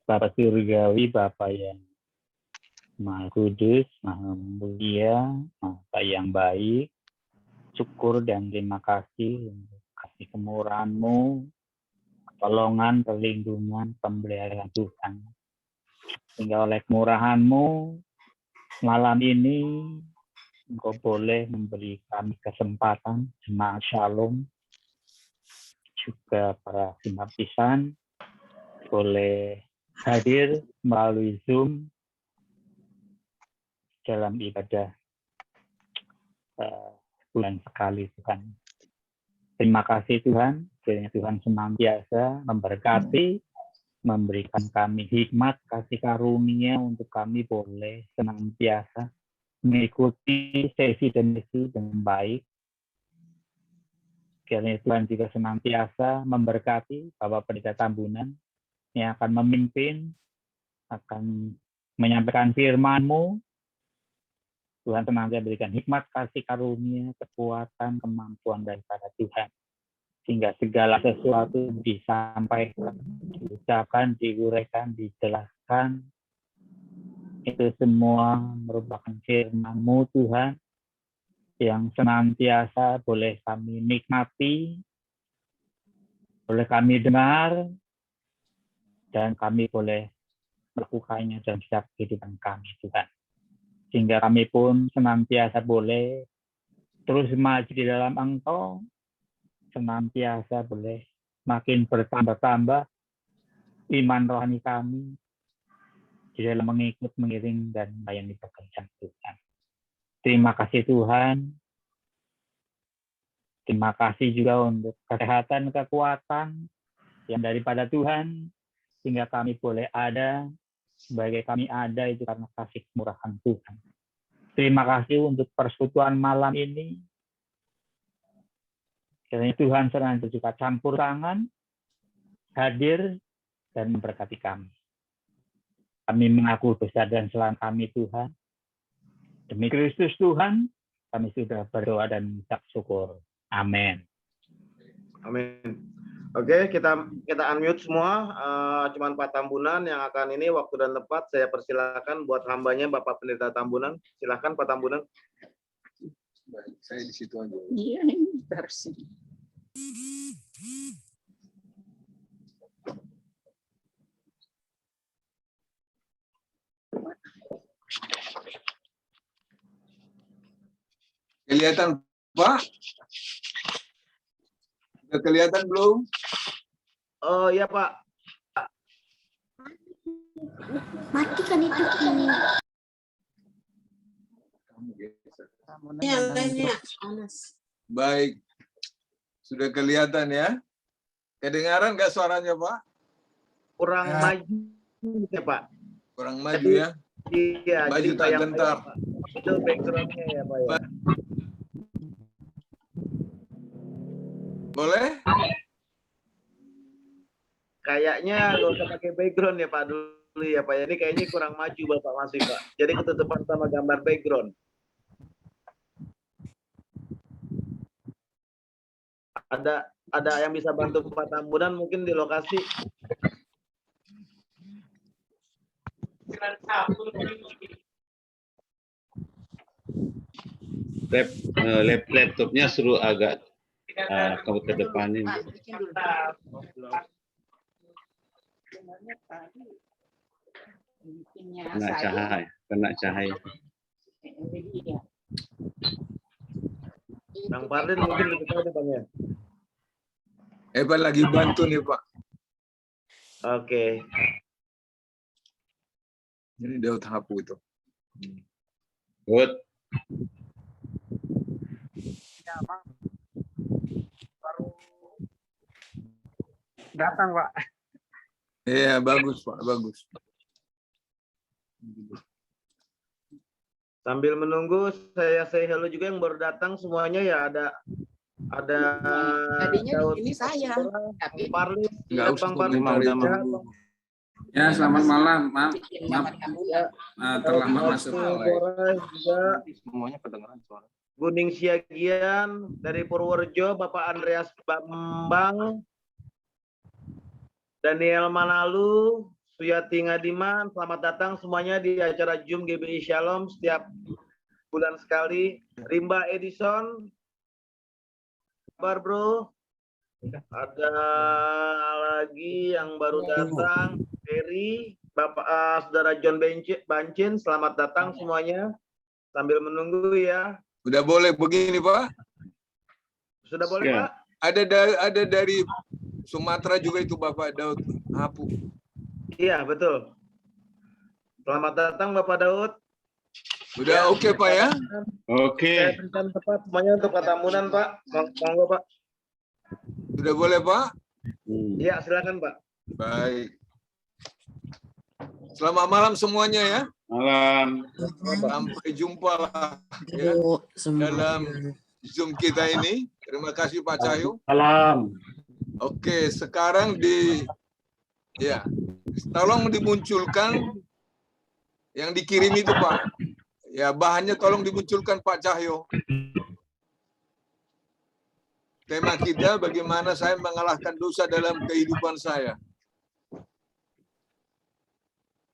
Bapa Surgawi, Bapa yang Maha Kudus, Maha Mulia, Bapa yang baik, syukur dan terima kasih untuk kasih kemurahan-Mu, pertolongan, perlindungan, pemeliharaan Tuhan. Sehingga oleh kemurahan-Mu, malam ini Engkau boleh memberi kami kesempatan, jemaat Shalom, juga para simpatisan, boleh hadir melalui Zoom dalam ibadah bulan sekali Tuhan. Terima kasih Tuhan, kiranya Tuhan senantiasa memberkati, memberikan kami hikmat, kasih karunia untuk kami boleh senantiasa mengikuti sesi demi sesi dengan baik. Kiranya Tuhan juga senantiasa memberkati Bapak Pendeta Tambunan yang akan memimpin, akan menyampaikan firman-Mu. Tuhan senantiasa berikan hikmat, kasih karunia, kekuatan, kemampuan daripada Tuhan. Sehingga segala sesuatu disampaikan, diucapkan, diuraikan, dijelaskan. Itu semua merupakan firman-Mu Tuhan, yang senantiasa boleh kami nikmati, boleh kami dengar, dan kami boleh melakukannya dalam setiap kehidupan kami Tuhan. Sehingga kami pun senantiasa boleh terus maju di dalam Engkau, senantiasa boleh makin bertambah-tambah iman rohani kami di dalam mengikut, mengiring, dan melayani pekerjaan Tuhan. Terima kasih Tuhan. Terima kasih juga untuk kesehatan, kekuatan yang daripada Tuhan, sehingga kami boleh ada, sebagai kami ada itu karena kasih kemurahan Tuhan. Terima kasih untuk persekutuan malam ini. Kiranya Tuhan senantiasa juga campur tangan, hadir, dan memberkati kami. Kami mengaku dosa dan kesalahan kami Tuhan. Demi Kristus Tuhan, kami sudah berdoa dan mengucap syukur. Amin. Amin. Oke, kita unmute semua. Cuman Pak Tambunan yang akan ini waktu dan tempat saya persilakan buat hambanya Bapak Pendeta Tambunan. Silakan Pak Tambunan. Baik, saya di situ aja. Iya, ini versi. Kelihatan Pak? Sudah kelihatan belum? Oh iya Pak. Matikan itu. Baik. Sudah kelihatan ya? Kedengaran nggak suaranya Pak? Kurang maju ya Pak. Kurang maju ya? Iya. Maju tak gentar. Itu background-nya ya Pak ya. Boleh? Kayaknya nggak usah pakai background ya Pak dulu ya Pak. Ini kayaknya kurang maju Bapak masih Pak. Jadi ketutupan sama gambar background. Ada yang bisa bantu Pak Tambunan mungkin di lokasi. Laptopnya suruh agak ke depan ini. Kena cahaya. Bang Pardin mungkin lebih tahu nih Bang ya. Pak lagi bantu nih Pak. Oke. Ini Daud Hapu itu. Good. Baru datang Pak. Iya bagus Pak, bagus. Sambil menunggu saya say hello juga yang baru datang semuanya ya ada Tadinya Daud, di sini saya, tapi Parlis, Nggak usah Bang Parlis, komentar itu. Ya, selamat malam. Maaf, ya, terlambat masuk. juga Semuanya kedengaran suara. Guning Siagian dari Purworejo, Bapak Andreas Bambang, Daniel Manalu, Suyati Ngadiman, selamat datang semuanya di acara Zoom GBI Shalom setiap bulan sekali. Rimba Edison, kabar bro? Ada lagi yang baru datang, Ferry, Bapak Saudara John Bancin, selamat datang semuanya. Sambil menunggu ya. Udah boleh begini Pak? Sudah boleh Ya. Pak? Ada dari Sumatera juga itu Bapak Daud Hapu. Iya betul. Selamat datang Bapak Daud. Udah oke Pak ya? Oke. Saya berikan tepat semuanya untuk Pak Tambunan Pak. Monggo Pak. Udah boleh Pak? Iya silakan Pak. Baik. Selamat malam semuanya ya. Malam. Sampai jumpa lah ya, dalam Zoom kita ini. Terima kasih Pak Cahyo. Salam. Oke, sekarang ya, tolong dimunculkan yang dikirim itu Pak. Ya, bahannya tolong dimunculkan Pak Cahyo. Tema kita bagaimana saya mengalahkan dosa dalam kehidupan saya.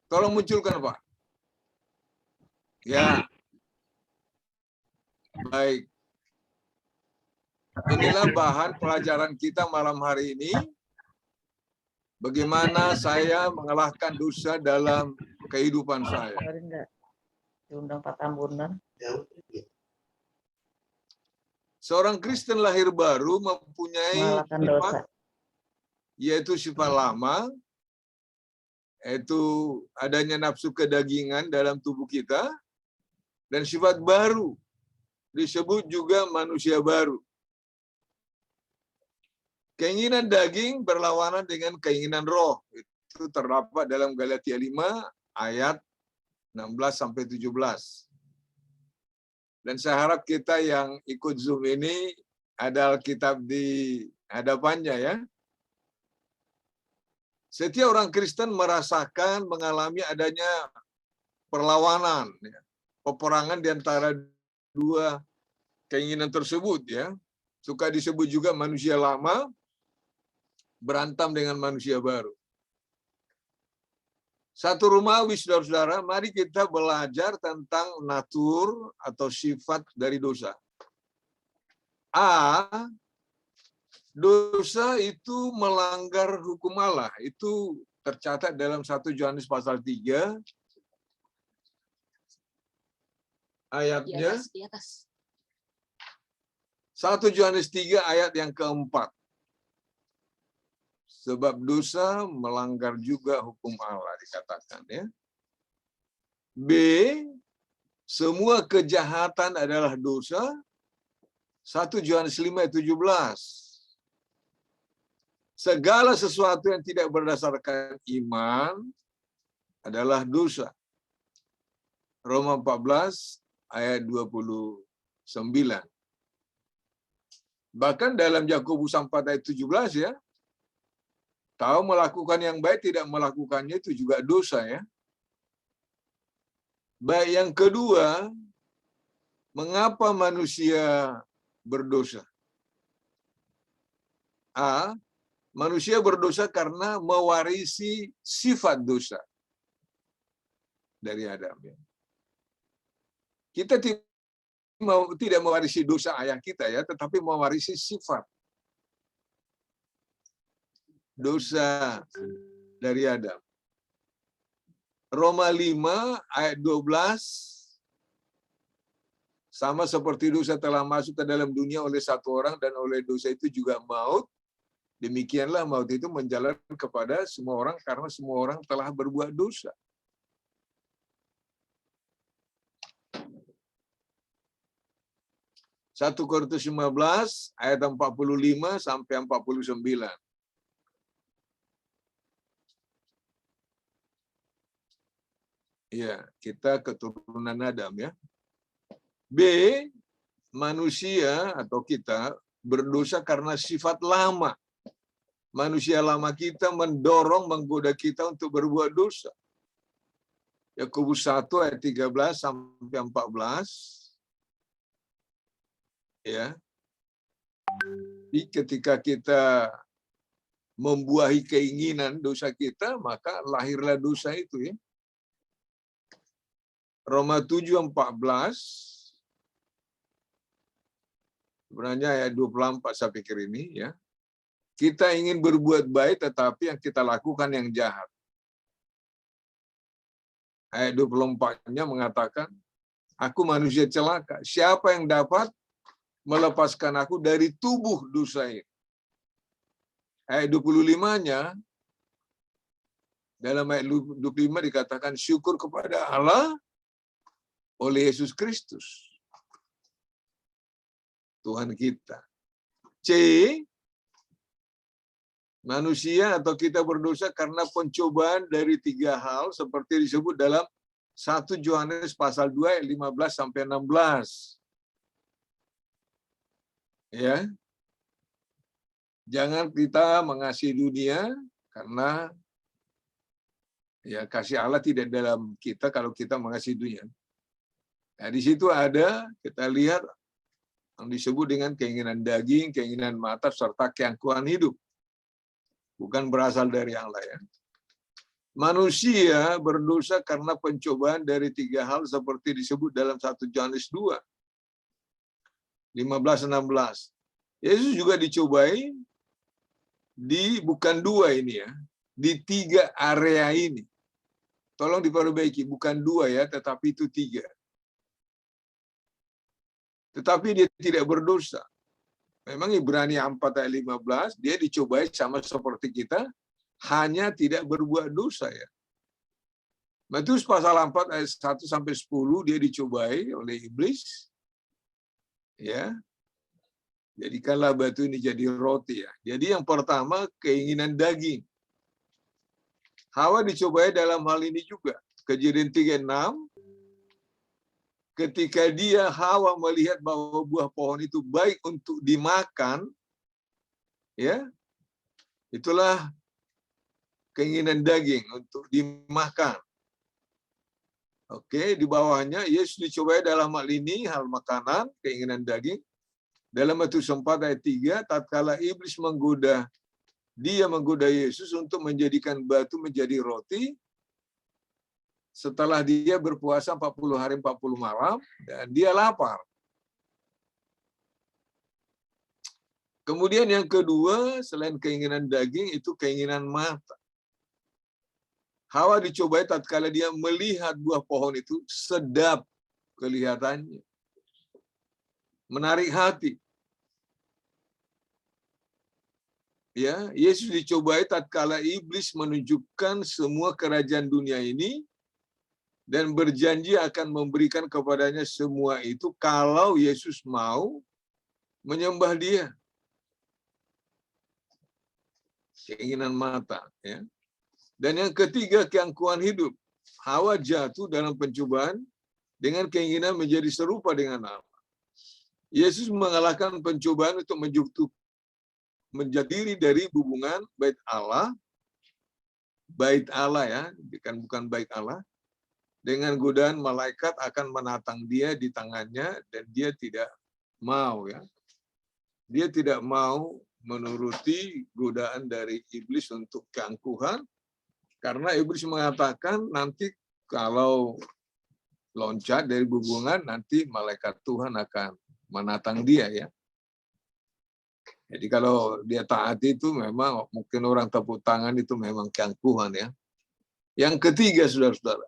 Tolong munculkan Pak. Ya. Baik. Inilah bahan pelajaran kita malam hari ini. Bagaimana saya mengalahkan dosa dalam kehidupan saya. Diundang Pak Tambunan. Seorang Kristen lahir baru mempunyai Mengalahkan dosa. sifat, yaitu sifat lama, yaitu adanya nafsu kedagingan dalam tubuh kita, dan sifat baru, disebut juga manusia baru. Keinginan daging berlawanan dengan keinginan roh. Itu terdapat dalam Galatia 5 ayat 16-17. Dan saya harap kita yang ikut Zoom ini ada Alkitab di hadapannya ya. Setiap orang Kristen merasakan, mengalami adanya perlawanan, ya, peperangan di antara dua keinginan tersebut ya. Suka disebut juga manusia lama berantam dengan manusia baru. Satu Romawi, saudara-saudara, mari kita belajar tentang natur atau sifat dari dosa. A, dosa itu melanggar hukum Allah. Itu tercatat dalam 1 Yohanes pasal 3. Ayatnya. Di atas. 1 Yohanes 3 ayat yang keempat. Sebab dosa melanggar juga hukum Allah, dikatakan ya. B, semua kejahatan adalah dosa. 1 Yohanes 5 ayat 17. Segala sesuatu yang tidak berdasarkan iman adalah dosa. Roma 14 ayat 29. Bahkan dalam Yakobus 4 ayat 17 ya, tahu melakukan yang baik, tidak melakukannya itu juga dosa ya. Baik, yang kedua, mengapa manusia berdosa? A, manusia berdosa karena mewarisi sifat dosa dari Adam. Kita tidak mewarisi dosa ayah kita ya, tetapi mewarisi sifat dosa dari Adam. Roma 5 ayat 12, sama seperti dosa telah masuk ke dalam dunia oleh satu orang dan oleh dosa itu juga maut. Demikianlah maut itu menjalar kepada semua orang karena semua orang telah berbuat dosa. Satu Korintus 15 ayat 45 sampai 49. Ya, kita keturunan Adam ya. B, manusia atau kita berdosa karena sifat lama. Manusia lama kita mendorong, menggoda kita untuk berbuat dosa. Yakobus 1 ayat 13 sampai 14. Ya. Jadi ketika kita membuahi keinginan dosa kita, maka lahirlah dosa itu ya. Roma 7:14 sebenarnya ayat 24 saya pikir ini ya. Kita ingin berbuat baik tetapi yang kita lakukan yang jahat. Ayat 24-nya mengatakan, aku manusia celaka. Siapa yang dapat melepaskan aku dari tubuh dosa ini? Ayat 25-nya, dalam ayat 25 dikatakan, syukur kepada Allah oleh Yesus Kristus, Tuhan kita. C, manusia atau kita berdosa karena pencobaan dari 3 hal seperti disebut dalam 1 Yohanes pasal 2 ayat 15 sampai 16. Ya. Jangan kita mengasihi dunia karena ya kasih Allah tidak dalam kita kalau kita mengasihi dunia. Nah, di situ ada kita lihat yang disebut dengan keinginan daging, keinginan mata serta keangkuhan hidup. Bukan berasal dari Allah ya. Manusia berdosa karena pencobaan dari 3 hal seperti disebut dalam 1 Yohanes 2 15-16. Yesus juga dicobai di bukan 2 ini ya, di 3 area ini. Tolong diperbaiki, bukan 2 ya, tetapi itu 3. Tetapi dia tidak berdosa. Memang Ibrani 4 ayat 15, dia dicobai sama seperti kita, hanya tidak berbuat dosa ya. Matius pasal 4 ayat 1 sampai 10 dia dicobai oleh iblis. Ya. Jadikanlah batu ini jadi roti ya. Jadi yang pertama keinginan daging. Hawa dicobai dalam hal ini juga. Kejadian 3:6 ketika dia Hawa melihat bahwa buah pohon itu baik untuk dimakan, ya, itulah keinginan daging untuk dimakan. Oke, di bawahnya Yesus dicobai dalam hal ini, hal makanan, keinginan daging. Dalam Matius 4 ayat 3, tatkala iblis menggoda Yesus untuk menjadikan batu menjadi roti, setelah dia berpuasa 40 hari 40 malam, dan dia lapar. Kemudian yang kedua, selain keinginan daging, itu keinginan mata. Hawa dicobai tatkala dia melihat buah pohon itu sedap kelihatannya, menarik hati. Ya, Yesus dicobai tatkala iblis menunjukkan semua kerajaan dunia ini dan berjanji akan memberikan kepadanya semua itu kalau Yesus mau menyembah dia. Keinginan mata, ya. Dan yang ketiga, keangkuhan hidup. Hawa jatuh dalam pencobaan dengan keinginan menjadi serupa dengan Allah. Yesus mengalahkan pencobaan untuk menjadi dari hubungan bait Allah ya, bukan bait Allah, dengan godaan malaikat akan menatang dia di tangannya, dan dia tidak mau ya. Dia tidak mau menuruti godaan dari iblis untuk keangkuhan, karena iblis mengatakan nanti kalau loncat dari hubungan, nanti malaikat Tuhan akan menatang dia ya. Jadi kalau dia taat itu memang mungkin orang tepuk tangan itu memang keangkuhan ya. Yang ketiga, saudara-saudara,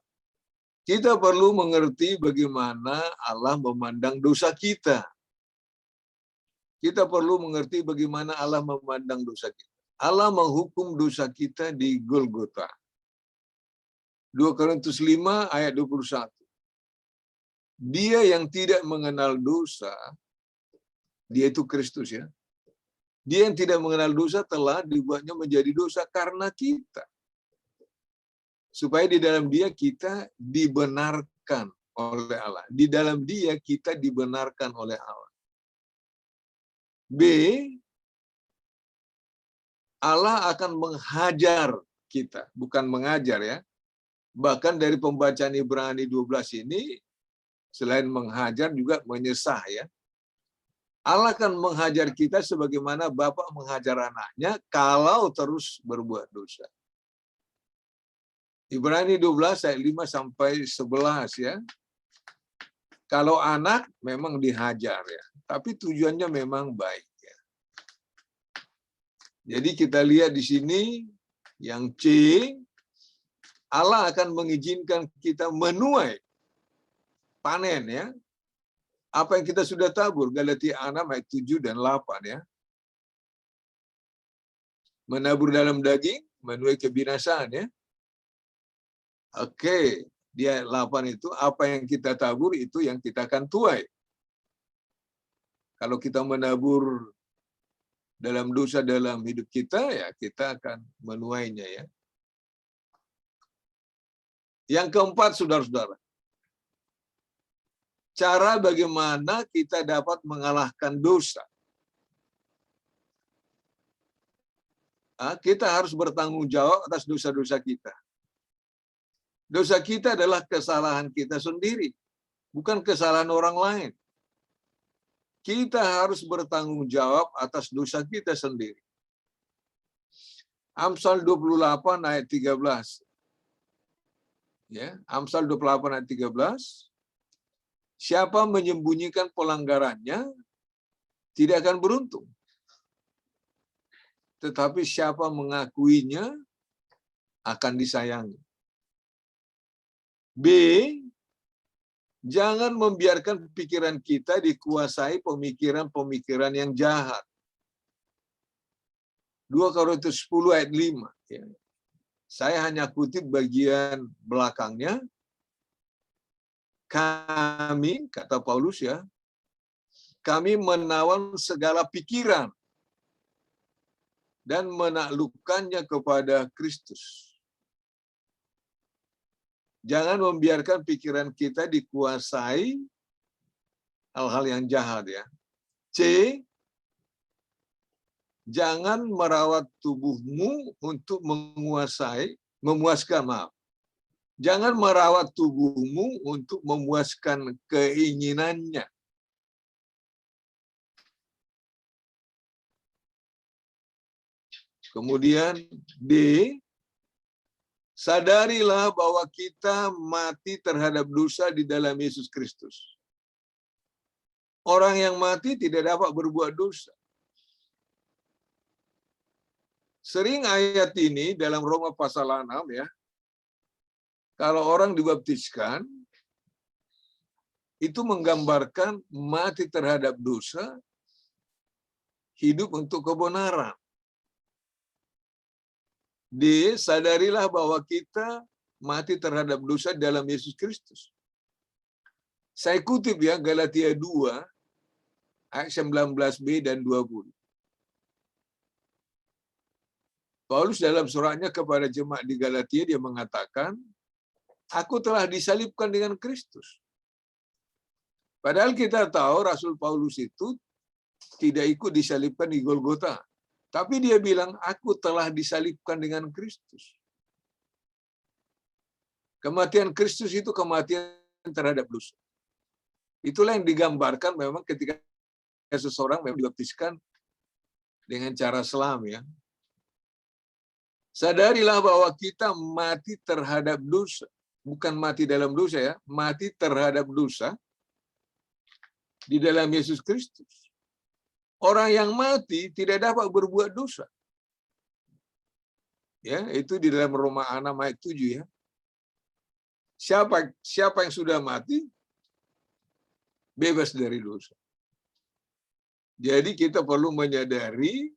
kita perlu mengerti bagaimana Allah memandang dosa kita. Kita perlu mengerti bagaimana Allah memandang dosa kita. Allah menghukum dosa kita di Golgota. 2 Korintus 5 ayat 21. Dia yang tidak mengenal dosa, dia itu Kristus ya. Dia yang tidak mengenal dosa telah dibuatnya menjadi dosa karena kita. Supaya di dalam dia kita dibenarkan oleh Allah. Di dalam dia kita dibenarkan oleh Allah. B, Allah akan menghajar kita, bukan mengajar ya. Bahkan dari pembacaan Ibrani 12 ini, selain menghajar juga menyesah ya. Allah akan menghajar kita sebagaimana bapak menghajar anaknya kalau terus berbuat dosa. Ibrani 12 ayat 5 sampai 11 ya. Kalau anak memang dihajar ya, tapi tujuannya memang baik ya. Jadi kita lihat di sini yang C, Allah akan mengizinkan kita menuai panen ya. Apa yang kita sudah tabur, Galatia 6 ayat 7 dan 8 ya. Menabur dalam daging, menuai kebinasaan ya. Oke, di ayat 8 itu apa yang kita tabur itu yang kita akan tuai. Kalau kita menabur dalam dosa dalam hidup kita ya kita akan menuainya ya. Yang keempat, saudara-saudara, cara bagaimana kita dapat mengalahkan dosa. Kita harus bertanggung jawab atas dosa-dosa kita. Dosa kita adalah kesalahan kita sendiri, bukan kesalahan orang lain. Kita harus bertanggung jawab atas dosa kita sendiri. Amsal 28 ayat 13. Ya, Amsal 28 ayat 13. Siapa menyembunyikan pelanggarannya tidak akan beruntung. Tetapi siapa mengakuinya akan disayangi. B, jangan membiarkan pikiran kita dikuasai pemikiran-pemikiran yang jahat. 2 Korintus 10 ayat 5. Ya. Saya hanya kutip bagian belakangnya. Kami, kata Paulus ya, kami menawan segala pikiran dan menaklukkannya kepada Kristus. Jangan membiarkan pikiran kita dikuasai hal-hal yang jahat ya. C, jangan merawat tubuhmu untuk memuaskan. Jangan merawat tubuhmu untuk memuaskan keinginannya. Kemudian D, sadarilah bahwa kita mati terhadap dosa di dalam Yesus Kristus. Orang yang mati tidak dapat berbuat dosa. Sering ayat ini dalam Roma pasal 6 ya. Kalau orang dibaptiskan, itu menggambarkan mati terhadap dosa, hidup untuk kebenaran. D, sadarilah bahwa kita mati terhadap dosa dalam Yesus Kristus. Saya kutip ya, Galatia 2, ayat 19b dan 20. Paulus dalam suratnya kepada jemaat di Galatia, dia mengatakan, aku telah disalibkan dengan Kristus. Padahal kita tahu Rasul Paulus itu tidak ikut disalibkan di Golgota. Tapi dia bilang, aku telah disalibkan dengan Kristus. Kematian Kristus itu kematian terhadap dosa. Itulah yang digambarkan memang ketika seseorang memang dibaptiskan dengan cara selam ya. Sadarilah bahwa kita mati terhadap dosa. Bukan mati dalam dosa ya, mati terhadap dosa di dalam Yesus Kristus. Orang yang mati tidak dapat berbuat dosa. Ya, itu di dalam Roma 6 ayat 7 ya. Siapa yang sudah mati bebas dari dosa. Jadi kita perlu menyadari,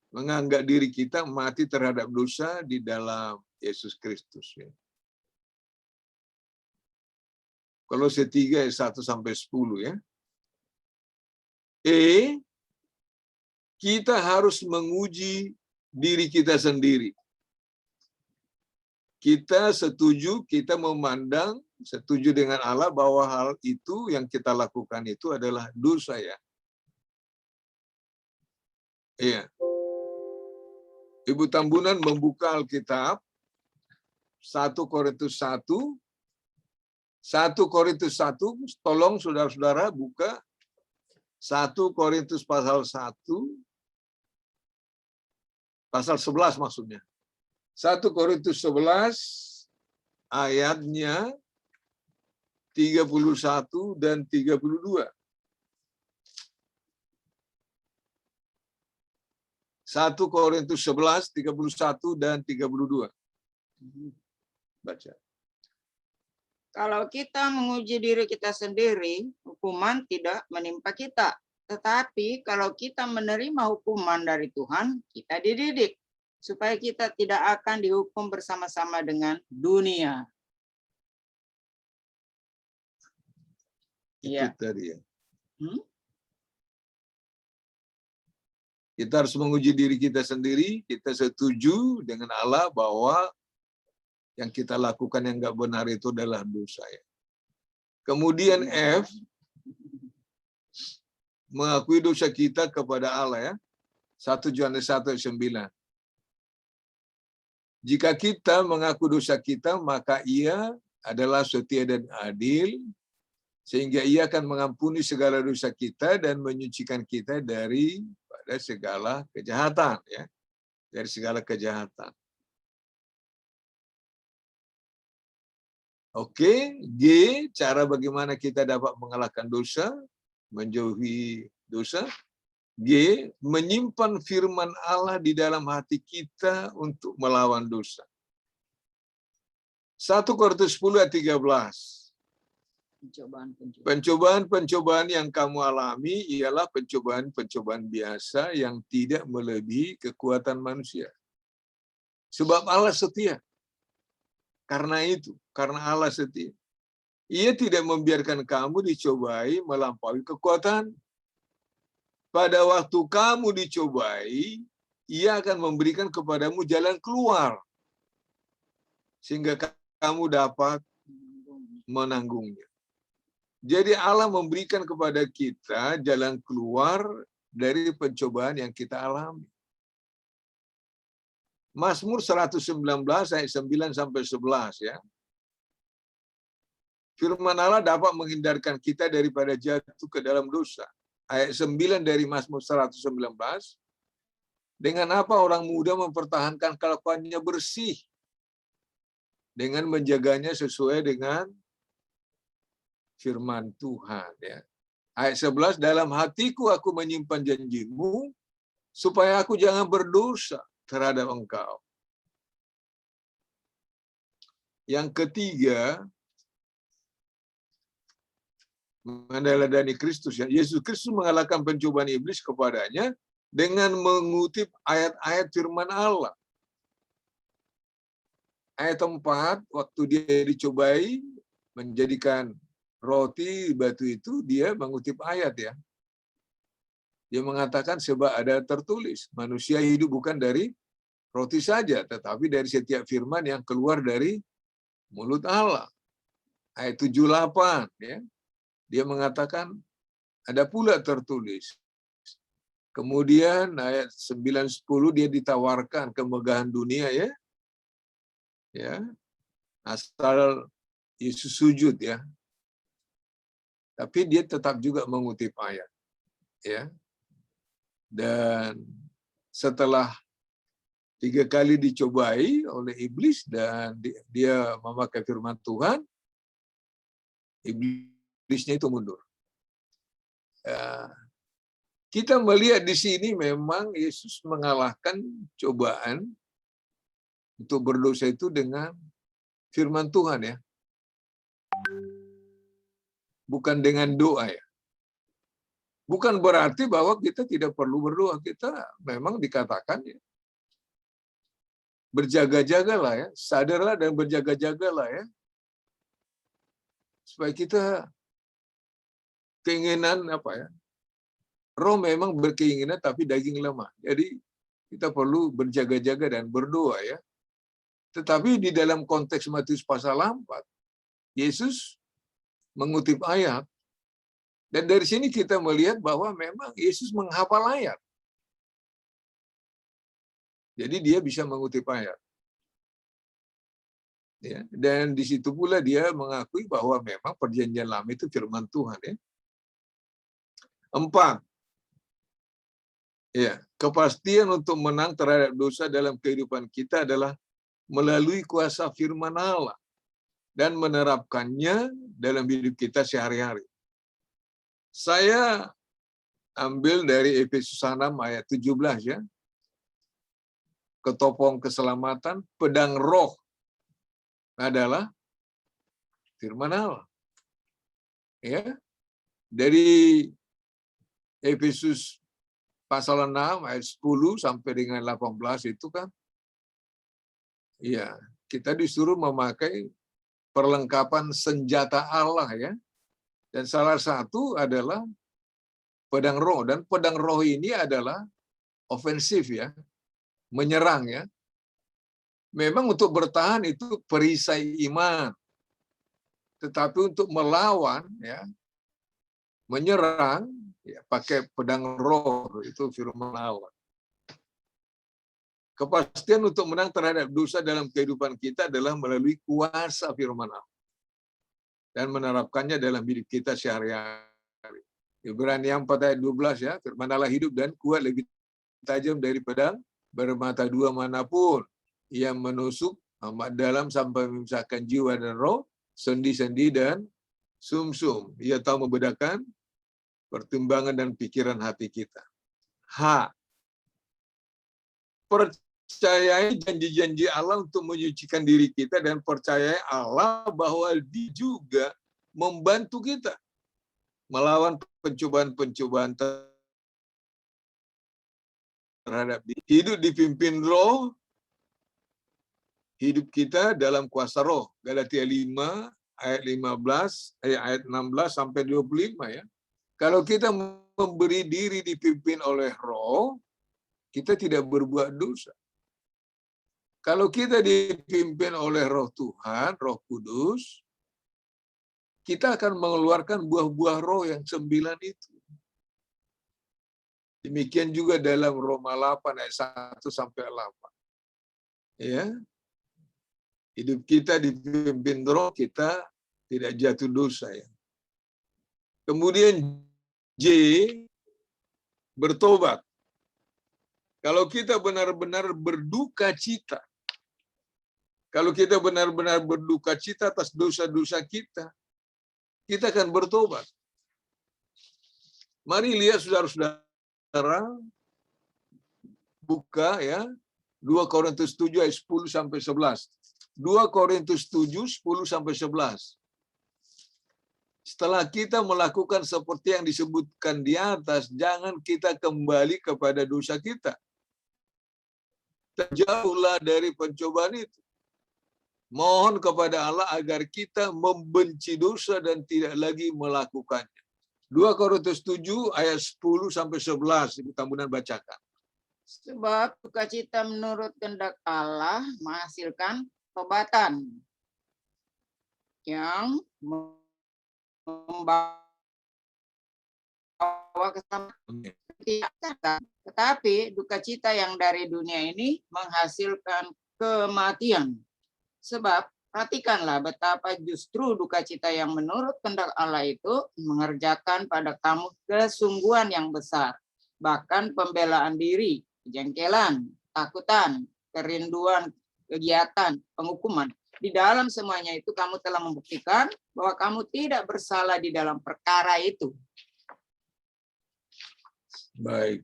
menganggap diri kita mati terhadap dosa di dalam Yesus Kristus ya. Kolose 3 ayat 1 sampai 10 ya. E, kita harus menguji diri kita sendiri. Kita setuju, kita memandang, setuju dengan Allah bahwa hal itu yang kita lakukan itu adalah dosa ya. Iya. Ibu Tambunan membuka Alkitab 1 Korintus 1. 1 Korintus 1, tolong saudara-saudara buka 1 Korintus pasal 1, pasal 11 maksudnya. 1 Korintus 11 ayatnya 31 dan 32. 1 Korintus 11, 31 dan 32. Baca. Kalau kita menguji diri kita sendiri, hukuman tidak menimpa kita. Tetapi kalau kita menerima hukuman dari Tuhan, kita dididik supaya kita tidak akan dihukum bersama-sama dengan dunia. Itu Iya. tadi ya. Hmm? Kita harus menguji diri kita sendiri. Kita setuju dengan Allah bahwa yang kita lakukan yang nggak benar itu adalah dosa ya. Kemudian F, mengakui dosa kita kepada Allah ya. 1 Yohanes 1 ayat 9. Jika kita mengaku dosa kita, maka Ia adalah setia dan adil, sehingga Ia akan mengampuni segala dosa kita dan menyucikan kita daripada segala kejahatan ya. Dari segala kejahatan. Oke, G, cara bagaimana kita dapat mengalahkan dosa, menjauhi dosa. G, menyimpan firman Allah di dalam hati kita untuk melawan dosa. 1 Korintus 10 ayat 13. Pencobaan-pencobaan yang kamu alami ialah pencobaan-pencobaan biasa yang tidak melebihi kekuatan manusia. Sebab Allah setia. Karena itu, karena Allah setia. Ia tidak membiarkan kamu dicobai melampaui kekuatan. Pada waktu kamu dicobai, Ia akan memberikan kepadamu jalan keluar. Sehingga kamu dapat menanggungnya. Jadi Allah memberikan kepada kita jalan keluar dari pencobaan yang kita alami. Mazmur 119 ayat 9 sampai 11 ya. Firman Allah dapat menghindarkan kita daripada jatuh ke dalam dosa. Ayat 9 dari Mazmur 119. Dengan apa orang muda mempertahankan kelakuannya bersih? Dengan menjaganya sesuai dengan firman Tuhan ya. Ayat 11, dalam hatiku aku menyimpan janjimu supaya aku jangan berdosa terhadap engkau. Yang ketiga, meneladani Kristus. Ya. Yesus Kristus mengalahkan pencobaan iblis kepadanya dengan mengutip ayat-ayat firman Allah. Ayat 4, waktu dia dicobai menjadikan roti batu itu, dia mengutip ayat ya. Dia mengatakan sebab ada tertulis, manusia hidup bukan dari roti saja, tetapi dari setiap firman yang keluar dari mulut Allah. Ayat 78 ya. Dia mengatakan ada pula tertulis. Kemudian ayat 9-10 dia ditawarkan kemegahan dunia ya. Ya. Asal Yesus sujud ya. Tapi dia tetap juga mengutip ayat. Ya. Dan setelah 3 kali dicobai oleh iblis dan dia memakai firman Tuhan, iblisnya itu mundur. Kita melihat di sini memang Yesus mengalahkan cobaan untuk berdosa itu dengan firman Tuhan ya. Bukan dengan doa ya. Bukan berarti bahwa kita tidak perlu berdoa. Kita memang dikatakan ya, berjaga-jagalah ya, sadarlah dan berjaga-jagalah ya. Supaya kita keinginan apa ya? Roh memang berkeinginan tapi daging lemah. Jadi kita perlu berjaga-jaga dan berdoa ya. Tetapi di dalam konteks Matius pasal 4, Yesus mengutip ayat. Dan dari sini kita melihat bahwa memang Yesus menghafal ayat. Jadi dia bisa mengutip ayat. Ya, dan di situ pula dia mengakui bahwa memang perjanjian lama itu firman Tuhan ya. 4. Ya, kepastian untuk menang terhadap dosa dalam kehidupan kita adalah melalui kuasa firman Allah dan menerapkannya dalam hidup kita sehari-hari. Saya ambil dari Efesus 6 ayat 17 ya. Ketopong keselamatan, pedang roh adalah firman Allah. Ya. Dari Efesus pasal 6 ayat 10 sampai dengan 18 itu kan ya, kita disuruh memakai perlengkapan senjata Allah ya. Dan salah satu adalah pedang roh, dan pedang roh ini adalah ofensif ya, menyerang ya. Memang untuk bertahan itu perisai iman. Tetapi untuk melawan ya, menyerang ya, pakai pedang roh, itu firman Allah. Kepastian untuk menang terhadap dosa dalam kehidupan kita adalah melalui kuasa firman Allah dan menerapkannya dalam hidup kita sehari-hari. Ibrani 4 ayat 12 ya, firman Allah hidup dan kuat, lebih tajam dari pedang bermata dua manapun, yang menusuk amat dalam sampai memisahkan jiwa dan roh, sendi-sendi dan sumsum. Ia tahu membedakan pertimbangan dan pikiran hati kita. Percayai janji-janji Allah untuk menyucikan diri kita, dan percayai Allah bahwa Dia juga membantu kita melawan pencobaan-pencobaan terhadap diri. Hidup dipimpin roh, hidup kita dalam kuasa roh. Galatia 5 ayat 15, ayat 16 sampai 25 ya. Kalau kita memberi diri dipimpin oleh roh, kita tidak berbuat dosa. Kalau kita dipimpin oleh roh Tuhan, roh kudus, kita akan mengeluarkan buah-buah roh yang 9 itu. Demikian juga dalam Roma 8 ayat 1 sampai 8. Ya. Hidup kita dipimpin roh, kita tidak jatuh dosa ya. Kemudian J, bertobat. Kalau kita benar-benar berduka cita, kalau kita benar-benar berduka cita atas dosa-dosa kita, kita akan bertobat. Mari lihat saudara-saudara, buka ya, 2 Korintus 7 ayat 10 sampai 11. 2 Korintus 7, 10 sampai 11. Setelah kita melakukan seperti yang disebutkan di atas, jangan kita kembali kepada dosa kita. Terjauhlah dari pencobaan itu. Mohon kepada Allah agar kita membenci dosa dan tidak lagi melakukannya. 2 Korintus 7 ayat 10 sampai 11, Ibu Tambunan bacakan. Sebab sukacita menurut kehendak Allah menghasilkan tobatan yang membawa keselamatan. Tetapi duka cita yang dari dunia ini menghasilkan kematian. Sebab perhatikanlah betapa justru duka cita yang menurut kehendak Allah itu mengerjakan pada kamu kesungguhan yang besar, bahkan pembelaan diri, kejengkelan, takutan, kerinduan, kegiatan, penghukuman. Di dalam semuanya itu kamu telah membuktikan bahwa kamu tidak bersalah di dalam perkara itu. Baik.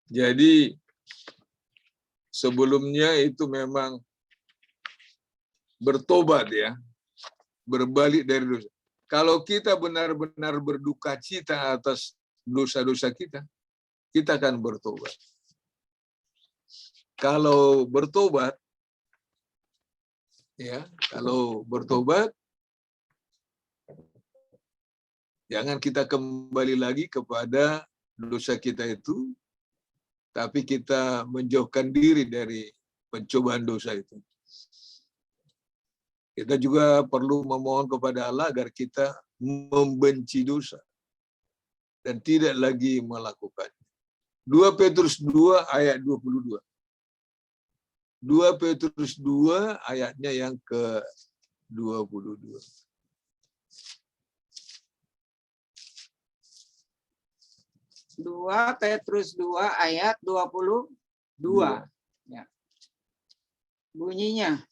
Jadi sebelumnya itu memang bertobat ya, berbalik dari dosa. Kalau kita benar-benar berduka cita atas dosa-dosa kita, kita akan bertobat. Kalau bertobat, ya, kalau bertobat, jangan kita kembali lagi kepada dosa kita itu, tapi kita menjauhkan diri dari pencobaan dosa itu. Kita juga perlu memohon kepada Allah agar kita membenci dosa dan tidak lagi melakukannya. 2 Petrus 2 ayat 22. 2 Petrus 2 ayatnya yang ke-22. 2 Petrus 2 ayat 22. Ya. Bunyinya,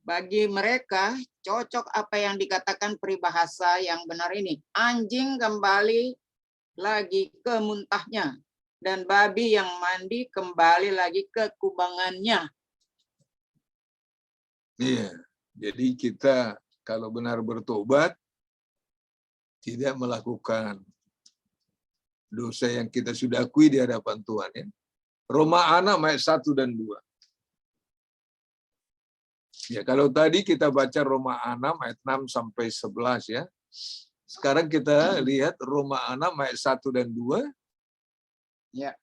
bagi mereka cocok apa yang dikatakan peribahasa yang benar ini. Anjing kembali lagi ke muntahnya, dan babi yang mandi kembali lagi ke kubangannya. Iya. Jadi kita kalau benar bertobat, tidak melakukan dosa yang kita sudah akui di hadapan Tuhan. Ya. Roma 6 ayat 1 dan 2. Ya, kalau tadi kita baca Roma 6 ayat 6 sampai 11 ya. Sekarang kita lihat Roma 6 ayat 1 dan 2. Ya.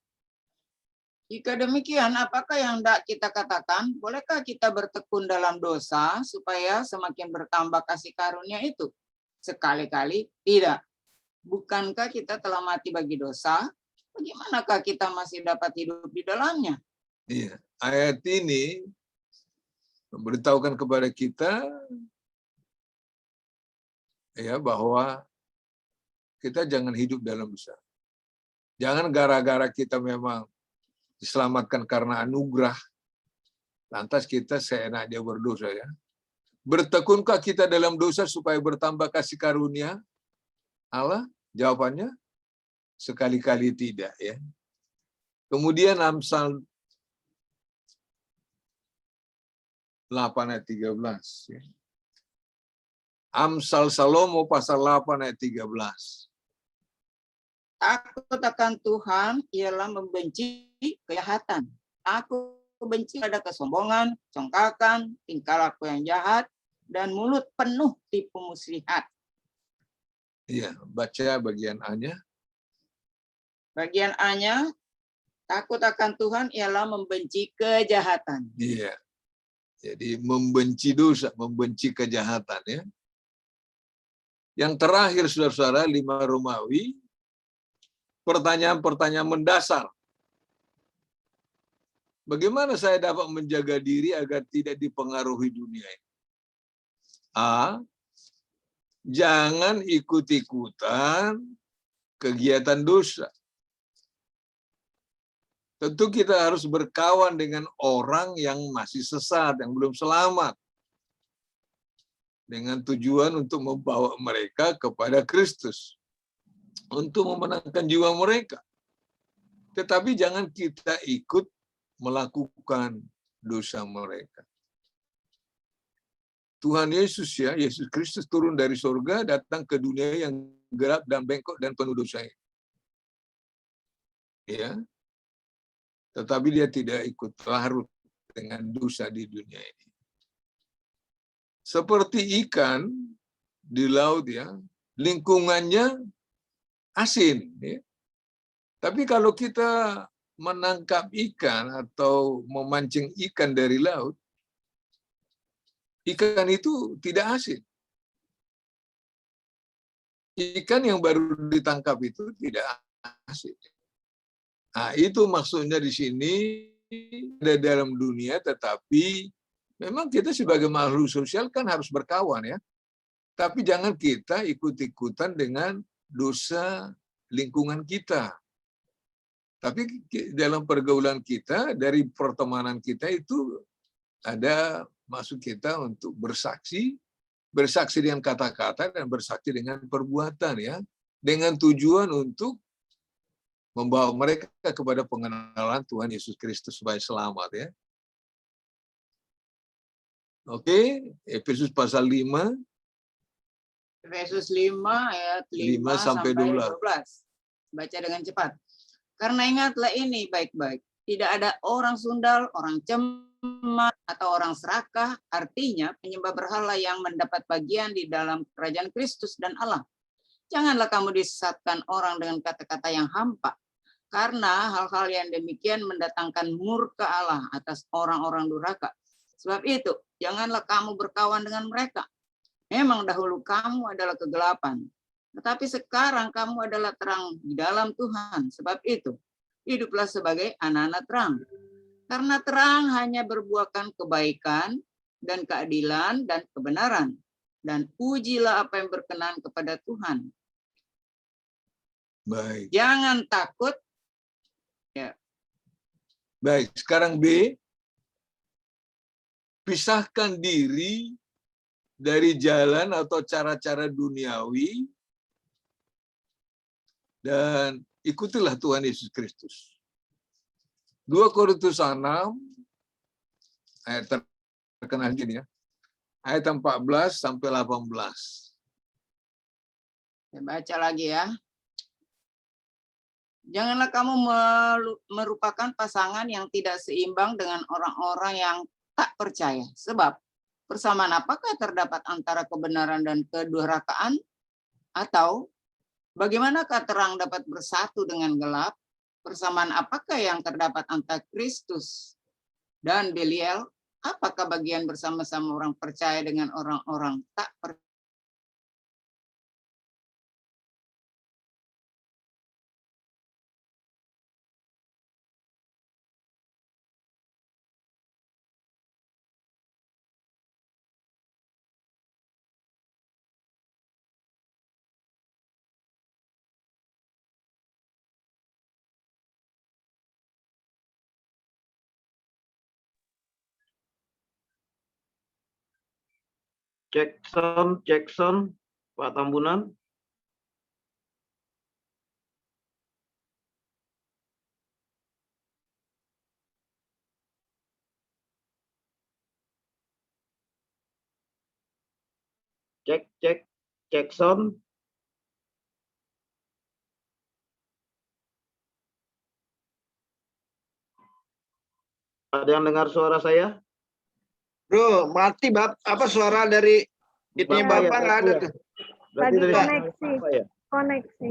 Jika demikian, apakah yang hendak kita katakan? Bolehkah kita bertekun dalam dosa supaya semakin bertambah kasih karunia itu? Sekali-kali tidak. Bukankah kita telah mati bagi dosa? Bagaimanakah kita masih dapat hidup di dalamnya? Iya, ayat ini memberitahukan kepada kita ya bahwa kita jangan hidup dalam dosa. Jangan gara-gara kita memang diselamatkan karena anugerah, lantas kita seenaknya berdosa ya. Bertekunkah kita dalam dosa supaya bertambah kasih karunia Allah? Jawabannya sekali-kali tidak ya. Kemudian Amsal 8 ayat 13 ya. Amsal Salomo pasal 8 ayat 13. Takut akan Tuhan ialah membenci kejahatan. Aku benci pada kesombongan, congkakan, tingkah laku yang jahat, dan mulut penuh tipu muslihat. Iya, baca bagian A-nya. Bagian A-nya, takut akan Tuhan ialah membenci kejahatan. Iya. Jadi membenci dosa, membenci kejahatan ya. Yang terakhir saudara-saudara 5 Romawi, pertanyaan-pertanyaan mendasar. Bagaimana saya dapat menjaga diri agar tidak dipengaruhi dunia ini? A. Jangan ikut-ikutan kegiatan dosa. Tentu kita harus berkawan dengan orang yang masih sesat, yang belum selamat. Dengan tujuan untuk membawa mereka kepada Kristus. Untuk memenangkan jiwa mereka. Tetapi jangan kita ikut melakukan dosa mereka. Tuhan Yesus ya, Yesus Kristus turun dari surga, datang ke dunia yang gelap dan bengkok dan penuh dosa. Ya. Tetapi dia tidak ikut larut dengan dosa di dunia ini. Seperti ikan di laut ya, lingkungannya asin. Ya. Tapi kalau kita menangkap ikan atau memancing ikan dari laut, ikan itu tidak asin. Ikan yang baru ditangkap itu tidak asin. Nah, itu maksudnya di sini ada dalam dunia, tetapi memang kita sebagai makhluk sosial kan harus berkawan ya. Tapi jangan kita ikut-ikutan dengan dosa lingkungan kita. Tapi dalam pergaulan kita, dari pertemanan kita itu ada maksud kita untuk bersaksi dengan kata-kata dan bersaksi dengan perbuatan ya, dengan tujuan untuk membawa mereka kepada pengenalan Tuhan Yesus Kristus sebagai selamat ya. Oke, Efesus pasal 5. Efesus 5 ayat 5 sampai 12. Baca dengan cepat. Karena ingatlah ini baik-baik. Tidak ada orang sundal, orang cemat, atau orang serakah, artinya penyembah berhala yang mendapat bagian di dalam kerajaan Kristus dan Allah. Janganlah kamu disesatkan orang dengan kata-kata yang hampa, karena hal-hal yang demikian mendatangkan murka Allah atas orang-orang durhaka. Sebab itu, janganlah kamu berkawan dengan mereka. Memang dahulu kamu adalah kegelapan, tetapi sekarang kamu adalah terang di dalam Tuhan. Sebab itu, hiduplah sebagai anak-anak terang. Karena terang hanya berbuahkan kebaikan dan keadilan dan kebenaran. Dan ujilah apa yang berkenan kepada Tuhan. Baik. Jangan takut. Baik, sekarang B. Pisahkan diri dari jalan atau cara-cara duniawi dan ikutilah Tuhan Yesus Kristus. 2 Korintus 6 ayat terkenal gini ya. Ayat 14 sampai 18. Saya baca lagi ya. Janganlah kamu merupakan pasangan yang tidak seimbang dengan orang-orang yang tak percaya. Sebab persamaan apakah terdapat antara kebenaran dan kedurhakaan? Atau bagaimanakah terang dapat bersatu dengan gelap? Persamaan apakah yang terdapat antara Kristus dan Belial? Apakah bagian bersama-sama orang percaya dengan orang-orang tak percaya? Jackson, Pak Tambunan. Jackson. Ada yang dengar suara saya? Bro, mati apa suara dari itunya Bapak nggak ada tuh. Berarti Lagi dari koneksi. saya. Koneksi.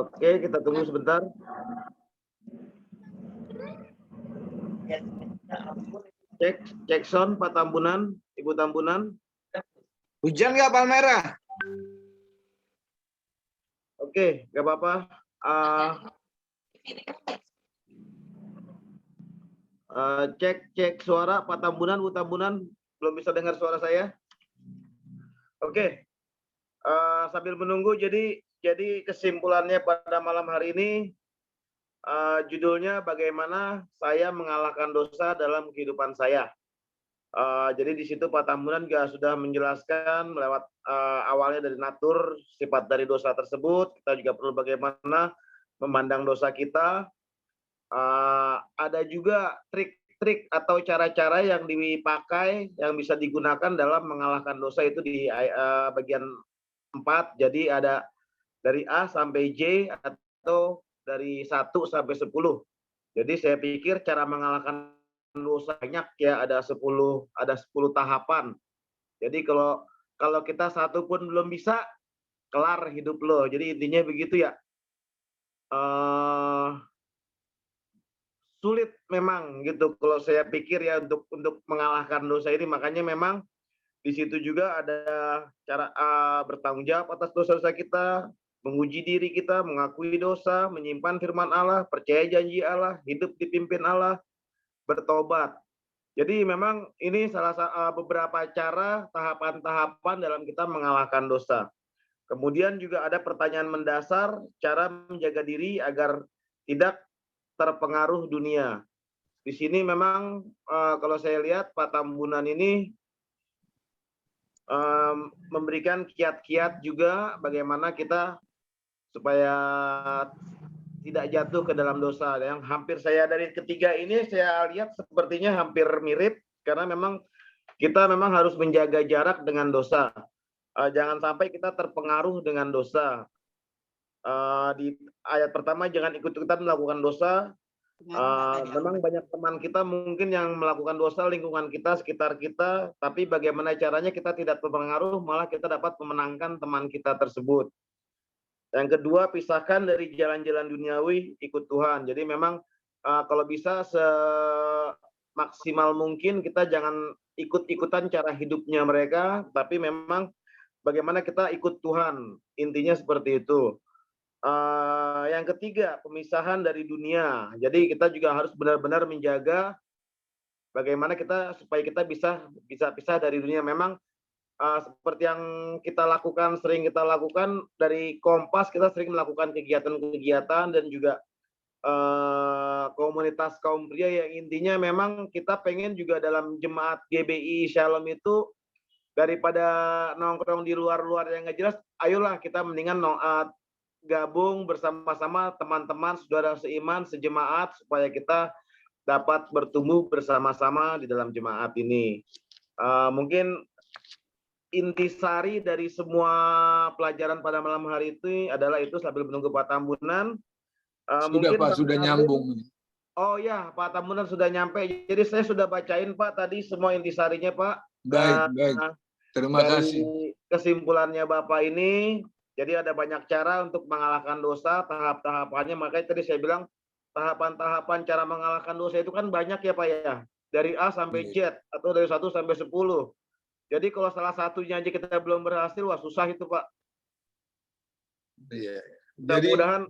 Oke, kita tunggu sebentar. Jackson, Pak Tambunan, Ibu Tambunan. Hujan nggak Palmera? Oke, nggak apa-apa. Cek suara Pak Tambunan, Bu Tambunan, belum bisa dengar suara saya. Oke, sambil menunggu, jadi kesimpulannya pada malam hari ini, judulnya bagaimana saya mengalahkan dosa dalam kehidupan saya. Jadi di situ Pak Tambunan juga sudah menjelaskan lewat awalnya dari natur sifat dari dosa tersebut. Kita juga perlu bagaimana memandang dosa kita. Ada juga trik-trik atau cara-cara yang dipakai yang bisa digunakan dalam mengalahkan dosa itu di bagian 4. Jadi ada dari A sampai J atau dari 1 sampai 10. Jadi saya pikir cara mengalahkan dosa banyak ya, ada 10 tahapan. Jadi kalau kita satu pun belum bisa, kelar hidup lo. Jadi intinya begitu ya. Sulit memang gitu kalau saya pikir ya untuk mengalahkan dosa ini. Makanya memang di situ juga ada cara bertanggung jawab atas dosa-dosa kita, menguji diri kita, mengakui dosa, menyimpan firman Allah, percaya janji Allah, hidup dipimpin Allah, bertobat. Jadi memang ini salah beberapa cara, tahapan-tahapan dalam kita mengalahkan dosa. Kemudian juga ada pertanyaan mendasar, cara menjaga diri agar tidak terpengaruh dunia. Di sini memang kalau saya lihat Pak Tambunan ini memberikan kiat-kiat juga bagaimana kita supaya tidak jatuh ke dalam dosa. Yang hampir saya dari ketiga ini saya lihat sepertinya hampir mirip karena memang kita memang harus menjaga jarak dengan dosa. Jangan sampai kita terpengaruh dengan dosa. Di ayat pertama jangan ikut-ikutan melakukan dosa. Memang banyak teman kita mungkin yang melakukan dosa, lingkungan kita, sekitar kita, tapi bagaimana caranya kita tidak terpengaruh, malah kita dapat memenangkan teman kita tersebut. Yang kedua, pisahkan dari jalan-jalan duniawi, ikut Tuhan. Jadi memang kalau bisa semaksimal mungkin kita jangan ikut-ikutan cara hidupnya mereka, tapi memang bagaimana kita ikut Tuhan. Intinya seperti itu. Yang ketiga, pemisahan dari dunia. Jadi kita juga harus benar-benar menjaga bagaimana kita supaya kita bisa pisah dari dunia. Memang seperti yang sering kita lakukan dari Kompas, kita sering melakukan kegiatan-kegiatan dan juga komunitas kaum pria yang intinya memang kita pengen juga dalam jemaat GBI Shalom itu daripada nongkrong di luar-luar yang nggak jelas, ayolah kita mendingan gabung bersama-sama teman-teman, saudara seiman, sejemaat supaya kita dapat bertumbuh bersama-sama di dalam jemaat ini. Mungkin intisari dari semua pelajaran pada malam hari itu adalah itu sambil menunggu Pak Tambunan. Sudah Mungkin Pak, sudah nyambung. Oh ya, Pak Tambunan sudah nyampe. Jadi saya sudah bacain Pak tadi semua intisarinya Pak. Baik. Terima kasih. Kesimpulannya Bapak ini, jadi ada banyak cara untuk mengalahkan dosa, tahap-tahapannya. Makanya tadi saya bilang tahapan-tahapan cara mengalahkan dosa itu kan banyak ya Pak ya. Dari A sampai Z atau dari 1 sampai 10. Jadi kalau salah satunya aja kita belum berhasil, wah susah itu Pak. Iya. Mudah-mudahan.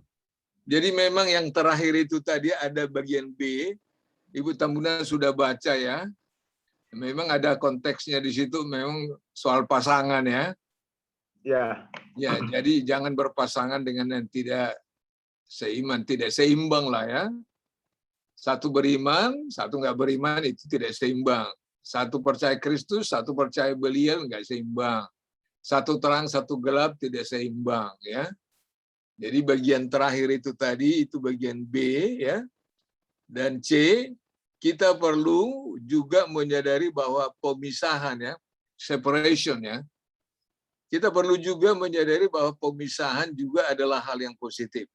Jadi memang yang terakhir itu tadi ada bagian B, Ibu Tambunan sudah baca ya. Memang ada konteksnya di situ, memang soal pasangan ya. Ya. Ya, jadi jangan berpasangan dengan yang tidak seiman, tidak seimbang lah ya. Satu beriman, satu nggak beriman itu tidak seimbang. Satu percaya Kristus, satu percaya Beliau nggak seimbang. Satu terang, satu gelap tidak seimbang ya. Jadi bagian terakhir itu tadi itu bagian B ya. Dan C, kita perlu juga menyadari bahwa pemisahan ya, separation ya. Kita perlu juga menyadari bahwa pemisahan juga adalah hal yang positif.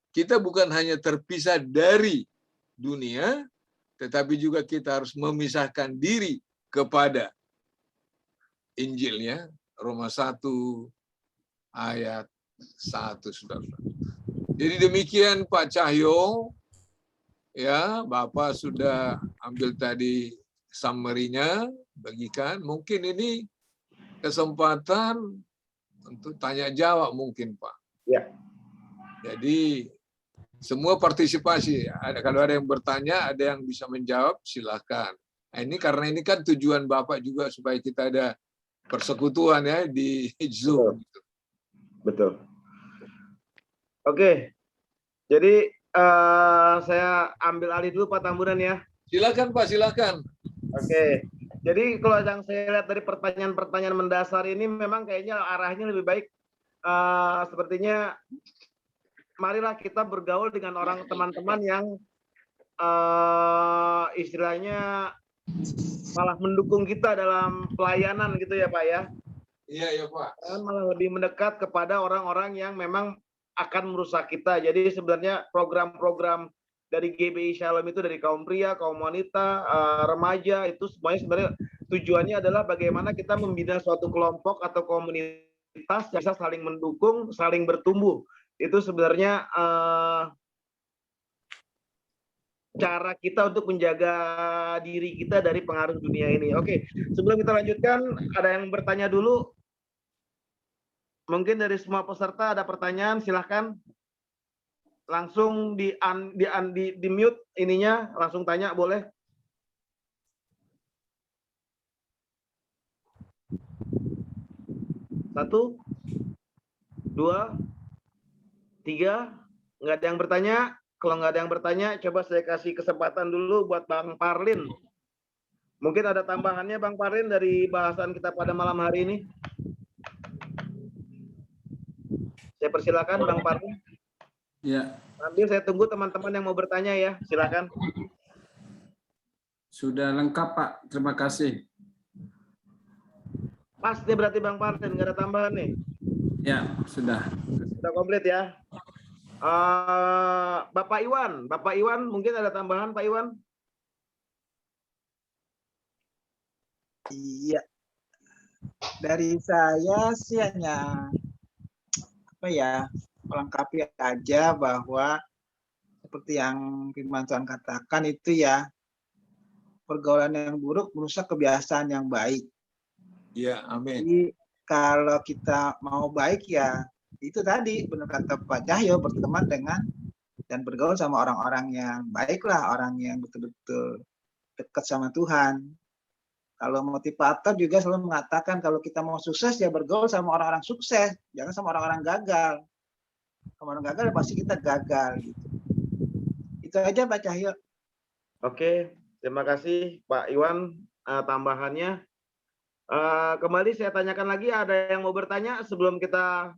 Kita bukan hanya terpisah dari dunia, tetapi juga kita harus memisahkan diri kepada Injilnya, Roma 1 ayat 1, saudara. Jadi demikian Pak Cahyo, ya Bapak sudah ambil tadi summary-nya, bagikan. Mungkin ini kesempatan untuk tanya jawab mungkin Pak. Ya. Jadi semua partisipasi. Kalau ada yang bertanya, ada yang bisa menjawab, silakan. Nah, ini karena ini kan tujuan Bapak juga supaya kita ada persekutuan ya di Zoom. Betul. Oke. Jadi saya ambil alih dulu Pak Tambunan ya. Silakan Pak, silakan. Oke. Jadi kalau yang saya lihat dari pertanyaan-pertanyaan mendasar ini memang kayaknya arahnya lebih baik sepertinya marilah kita bergaul dengan orang teman-teman yang istilahnya malah mendukung kita dalam pelayanan gitu ya Pak ya. Iya Pak. Malah lebih mendekat kepada orang-orang yang memang akan merusak kita. Jadi sebenarnya program-program dari GBI Shalom itu dari kaum pria, kaum wanita, remaja itu semuanya sebenarnya tujuannya adalah bagaimana kita membina suatu kelompok atau komunitas yang bisa saling mendukung, saling bertumbuh. Itu sebenarnya cara kita untuk menjaga diri kita dari pengaruh dunia ini. Oke, sebelum kita lanjutkan, ada yang bertanya dulu? Mungkin dari semua peserta ada pertanyaan, silahkan. Langsung di mute ininya, langsung tanya boleh. Satu, dua, tiga, nggak ada yang bertanya. Kalau nggak ada yang bertanya, coba saya kasih kesempatan dulu buat Bang Parlin. Mungkin ada tambahannya Bang Parlin dari bahasan kita pada malam hari ini. Saya persilakan Bang Parlin. Ya. Sambil saya tunggu teman-teman yang mau bertanya ya, silakan. Sudah lengkap Pak, terima kasih. Pas nih berarti Bang Parlin, nggak ada tambahan nih. Ya, sudah. Sudah komplit ya. Bapak Iwan mungkin ada tambahan Pak Iwan? Iya, dari saya sih hanya melengkapi aja bahwa seperti yang firman Tuhan katakan itu ya, pergaulan yang buruk merusak kebiasaan yang baik. Ya, amin. Jadi kalau kita mau baik ya itu tadi benar kata Pak Cahyo, berteman dengan dan bergaul sama orang-orang yang baik lah, orang yang betul-betul dekat sama Tuhan. Kalau motivator juga selalu mengatakan kalau kita mau sukses ya bergaul sama orang-orang sukses, jangan sama orang-orang gagal. Sama orang gagal pasti kita gagal gitu. Itu aja Pak Cahyo. Oke, terima kasih Pak Iwan tambahannya. Kembali saya tanyakan lagi, ada yang mau bertanya sebelum kita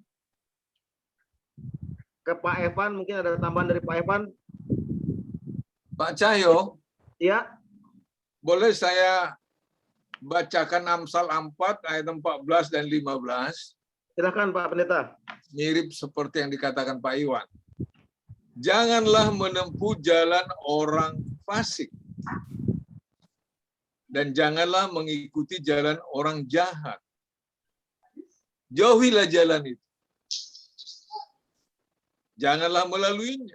ke Pak Evan? Mungkin ada tambahan dari Pak Evan? Pak Cahyo, Ya, boleh saya bacakan Amsal 4 ayat 14 dan 15? silakan Pak Pendeta. Mirip seperti yang dikatakan Pak Iwan. Janganlah menempuh jalan orang fasik. Dan janganlah mengikuti jalan orang jahat. Jauhilah jalan itu. Janganlah melaluinya.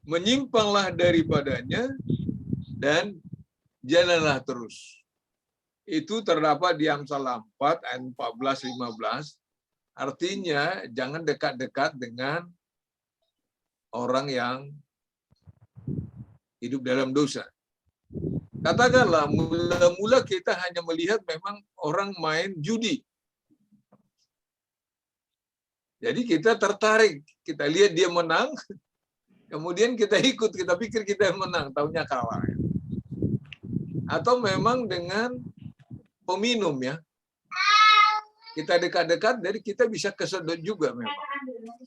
Menyimpanglah daripadanya dan jalanlah terus. Itu terdapat di Amsal 4 ayat 14-15. Artinya jangan dekat-dekat dengan orang yang hidup dalam dosa. Katakanlah mula-mula kita hanya melihat memang orang main judi. Jadi kita tertarik, kita lihat dia menang, kemudian kita ikut, kita pikir kita yang menang, taunya kalah. Atau memang dengan peminum ya. Kita dekat-dekat, jadi kita bisa kesedot juga memang.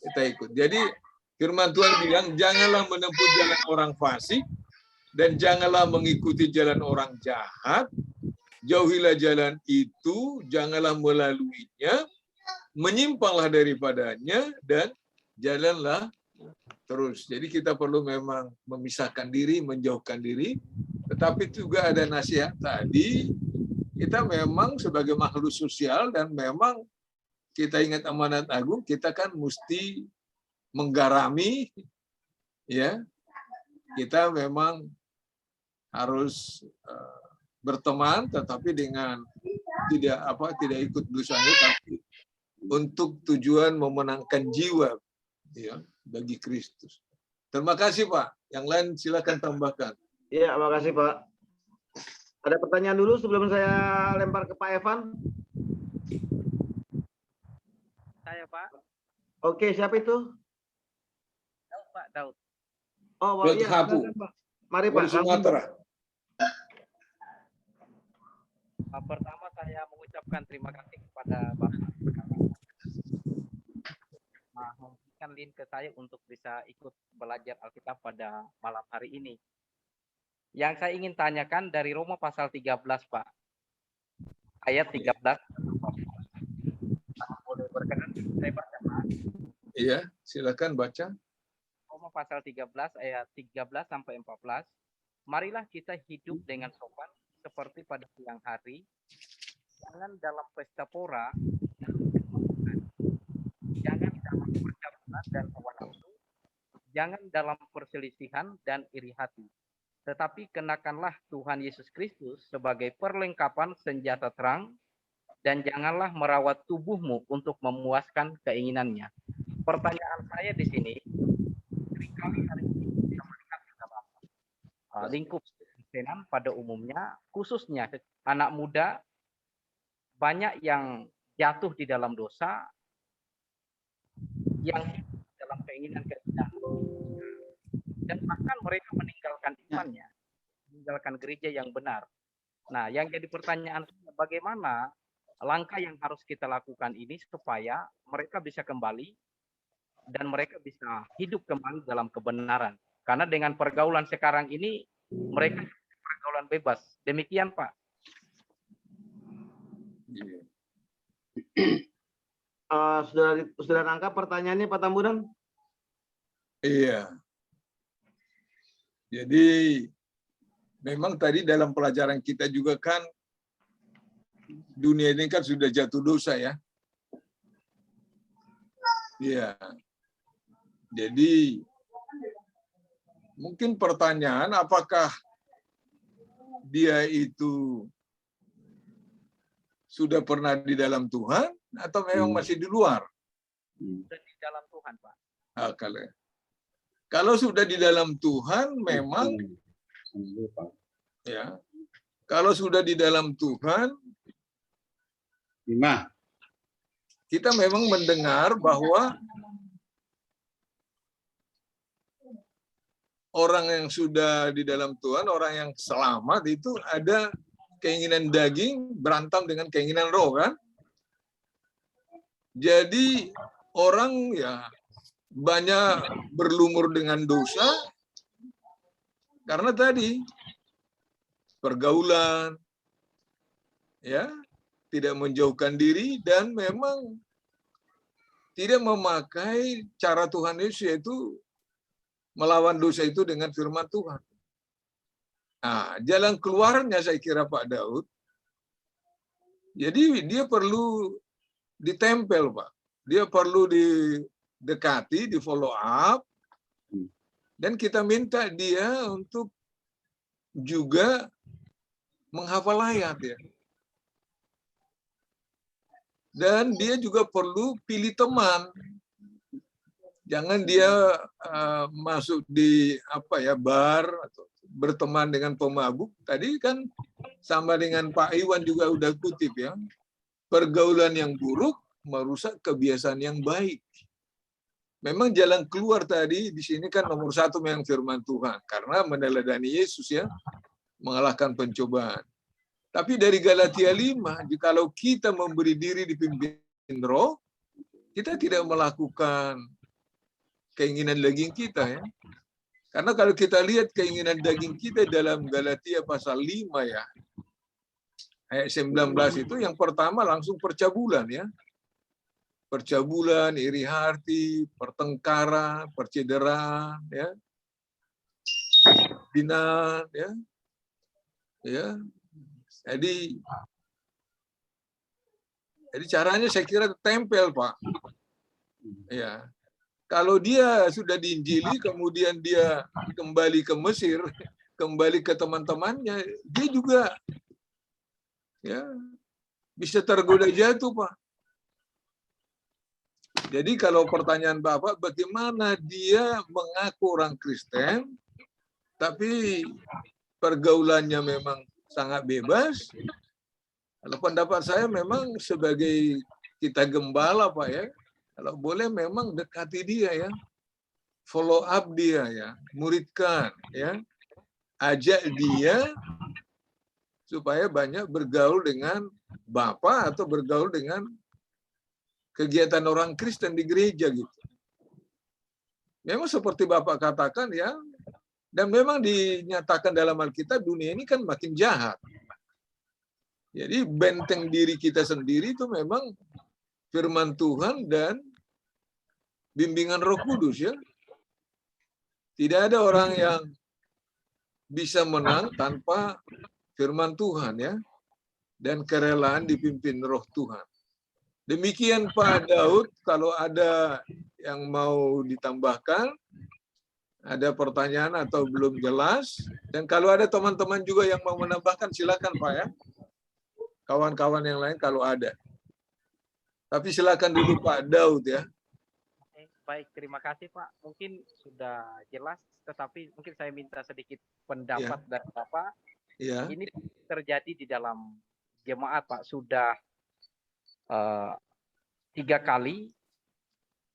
Kita ikut. Jadi firman Tuhan bilang, janganlah menempuh jalan orang fasik, dan janganlah mengikuti jalan orang jahat. Jauhilah jalan itu, janganlah melaluinya, menyimpanglah daripadanya, dan jalanlah terus. Jadi kita perlu memang memisahkan diri, menjauhkan diri. Tetapi juga ada nasihat tadi, kita memang sebagai makhluk sosial dan memang kita ingat amanat agung, kita kan mesti menggarami, ya. Kita memang harus berteman, tetapi dengan tidak ikut dosanya, tapi untuk tujuan memenangkan jiwa, ya, bagi Kristus. Terima kasih Pak. Yang lain silakan tambahkan. Iya, terima kasih Pak. Ada pertanyaan dulu sebelum saya lempar ke Pak Evan? Saya Pak. Oke, siapa itu? Daud Pak, Daud. Oh, Daud iya, Habu. silakan, Pak. Mari Pak. Dari Sumatera. Pertama saya mengucapkan terima kasih kepada Bapak memberikan link ke saya untuk bisa ikut belajar Alkitab pada malam hari ini. Yang saya ingin tanyakan dari Roma pasal 13, Pak. Ayat 13. Boleh berkenan saya baca, Pak? Iya, silakan baca. Roma pasal 13 ayat 13 sampai 14. Marilah kita hidup dengan sopan seperti pada siang hari. Jangan dalam pesta pora, jangan dalam percabulan dan hawa nafsu, jangan dalam perselisihan dan iri hati. Tetapi kenakanlah Tuhan Yesus Kristus sebagai perlengkapan senjata terang, dan janganlah merawat tubuhmu untuk memuaskan keinginannya. Pertanyaan saya di sini, seringkali hari ini kita melihat dalam lingkup Kristen pada umumnya, khususnya anak muda, banyak yang jatuh di dalam dosa, yang dalam keinginan-keinginan, dan bahkan mereka meninggalkan imannya, meninggalkan gereja yang benar. Nah, yang jadi pertanyaan, bagaimana langkah yang harus kita lakukan ini supaya mereka bisa kembali dan mereka bisa hidup kembali dalam kebenaran. Karena dengan pergaulan sekarang ini, mereka pergaulan bebas. Demikian, Pak. Sudah nangkap pertanyaannya, Pak Tambunan? Iya. Jadi memang tadi dalam pelajaran kita juga kan dunia ini kan sudah jatuh dosa ya. Iya. Jadi mungkin pertanyaan apakah dia itu sudah pernah di dalam Tuhan atau memang masih di luar? Sudah di dalam Tuhan, Pak. Kalau sudah di dalam Tuhan memang ya. Kalau sudah di dalam Tuhan, kita memang mendengar bahwa orang yang sudah di dalam Tuhan, orang yang selamat itu ada keinginan daging berantem dengan keinginan roh, kan? Jadi orang ya banyak berlumur dengan dosa karena tadi pergaulan, ya, tidak menjauhkan diri dan memang tidak memakai cara Tuhan Yesus, yaitu melawan dosa itu dengan firman Tuhan. Nah, jalan keluarnya saya kira Pak Daud, jadi dia perlu ditempel, Pak. Dia perlu didekati, di follow up, dan kita minta dia untuk juga menghafal ayat, ya. Dan dia juga perlu pilih teman. Jangan dia masuk di bar atau berteman dengan pemabuk. Tadi kan sama dengan Pak Iwan juga udah kutip, ya. Pergaulan yang buruk merusak kebiasaan yang baik. Memang jalan keluar tadi di sini kan nomor satu memang firman Tuhan, karena meneladani Yesus, ya, mengalahkan pencobaan. Tapi dari Galatia 5, jikalau kita memberi diri dipimpin roh, kita tidak melakukan keinginan daging kita, ya. Karena kalau kita lihat keinginan daging kita dalam Galatia pasal 5, ya, ayat 19 itu yang pertama langsung percabulan, ya. Percabulan, iri hati, pertengkaran, percederaan, ya. Zina, ya. Ya. Jadi caranya saya kira tempel, Pak. Ya. Kalau dia sudah diinjili, kemudian dia kembali ke Mesir, kembali ke teman-temannya, dia juga, ya, bisa tergoda jatuh, Pak. Jadi kalau pertanyaan Bapak, bagaimana dia mengaku orang Kristen, tapi pergaulannya memang sangat bebas? Kalau pendapat saya memang sebagai kita gembala, Pak, ya, kalau boleh memang dekati dia, ya, follow up dia, ya, muridkan, ya, ajak dia supaya banyak bergaul dengan Bapak atau bergaul dengan kegiatan orang Kristen di gereja, gitu. Memang seperti Bapak katakan, ya, dan memang dinyatakan dalam Alkitab dunia ini kan makin jahat. Jadi benteng diri kita sendiri itu memang firman Tuhan dan bimbingan Roh Kudus, ya. Tidak ada orang yang bisa menang tanpa firman Tuhan, ya, dan kerelaan dipimpin Roh Tuhan. Demikian Pak Daud, kalau ada yang mau ditambahkan, ada pertanyaan atau belum jelas, dan kalau ada teman-teman juga yang mau menambahkan, silakan Pak, ya. Kawan-kawan yang lain kalau ada. Tapi silakan dulu Pak Daud, ya. Baik, terima kasih Pak. Mungkin sudah jelas, tetapi mungkin saya minta sedikit pendapat dari Bapak. Ya. Ini terjadi di dalam jemaat, Pak. Sudah 3 kali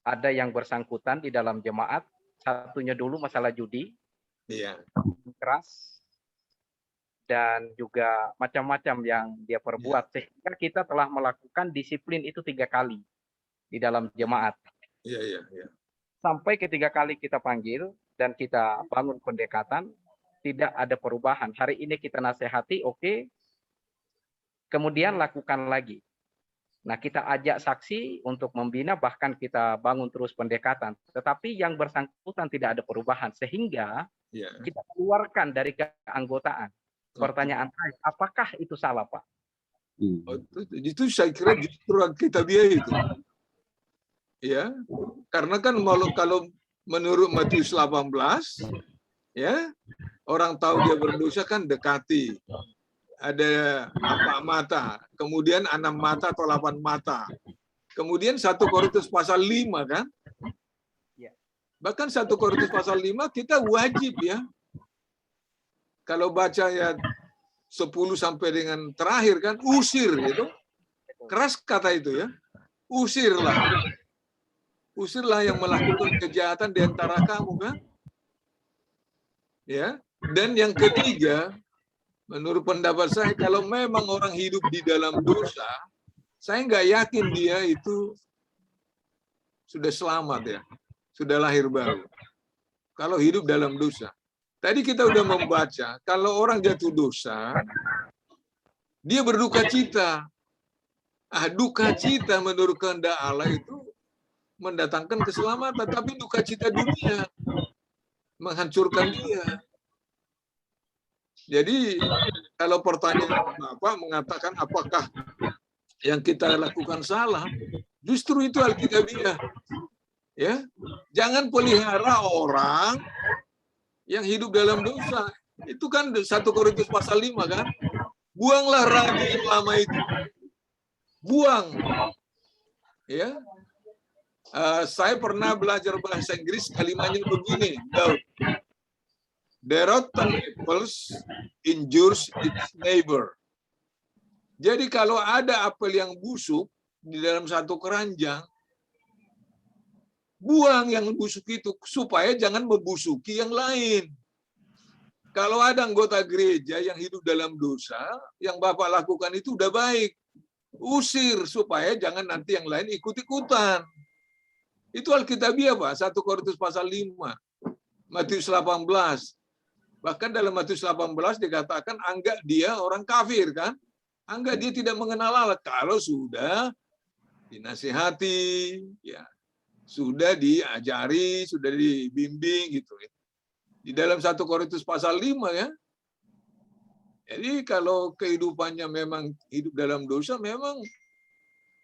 ada yang bersangkutan di dalam jemaat. Satunya dulu masalah judi, keras, dan juga macam-macam yang dia perbuat. Sehingga kita telah melakukan disiplin itu 3 kali di dalam jemaat. Sampai ketiga kali kita panggil dan kita bangun pendekatan, tidak ada perubahan. Hari ini kita nasihati, oke, kemudian lakukan lagi. Nah, kita ajak saksi untuk membina, bahkan kita bangun terus pendekatan. Tetapi yang bersangkutan tidak ada perubahan, sehingga kita keluarkan dari keanggotaan. Pertanyaan saya, apakah itu salah, Pak? Itu saya kira justru kita biaya itu. Ya, karena kan kalau menurut Matius 18, ya, orang tahu dia berdosa kan dekati. Ada 4 mata, kemudian 6 mata atau 8 mata. Kemudian 1 Korintus pasal 5, kan? Bahkan 1 Korintus pasal 5 kita wajib, ya. Kalau baca ayat 10 sampai dengan terakhir kan, usir itu. Keras kata itu ya. Usirlah. Usirlah yang melakukan kejahatan di antara kamu kan. Ya. Dan yang ketiga, menurut pendapat saya, kalau memang orang hidup di dalam dosa, saya nggak yakin dia itu sudah selamat ya, sudah lahir baru. Kalau hidup dalam dosa. Tadi kita udah membaca, kalau orang jatuh dosa, dia berduka cita. Duka cita menurut kehendak Allah itu mendatangkan keselamatan, tapi duka cita dunia menghancurkan dia. Jadi kalau pertanyaan Bapak mengatakan apakah yang kita lakukan salah, justru itu Alkitabiah. Ya, jangan pelihara orang yang hidup dalam dosa. Itu kan 1 Korintus pasal 5 kan? Buanglah ragi yang lama itu. Buang. Ya. Saya pernah belajar bahasa Inggris, kalimatnya begini, Daud. The rotten apples injures its neighbor. Jadi kalau ada apel yang busuk di dalam satu keranjang, buang yang busuk itu supaya jangan membusuki yang lain. Kalau ada anggota gereja yang hidup dalam dosa, yang Bapak lakukan itu udah baik. Usir supaya jangan nanti yang lain ikut-ikutan. Itu Alkitabiah, Pak, 1 Korintus pasal 5, Matius 18. Bahkan dalam Matius 18 dikatakan anggap dia orang kafir kan? Anggap dia tidak mengenal Allah kalau sudah dinasihati, ya. Sudah diajari, sudah dibimbing gitu ya. Di dalam 1 Korintus pasal 5 ya. Jadi kalau kehidupannya memang hidup dalam dosa, memang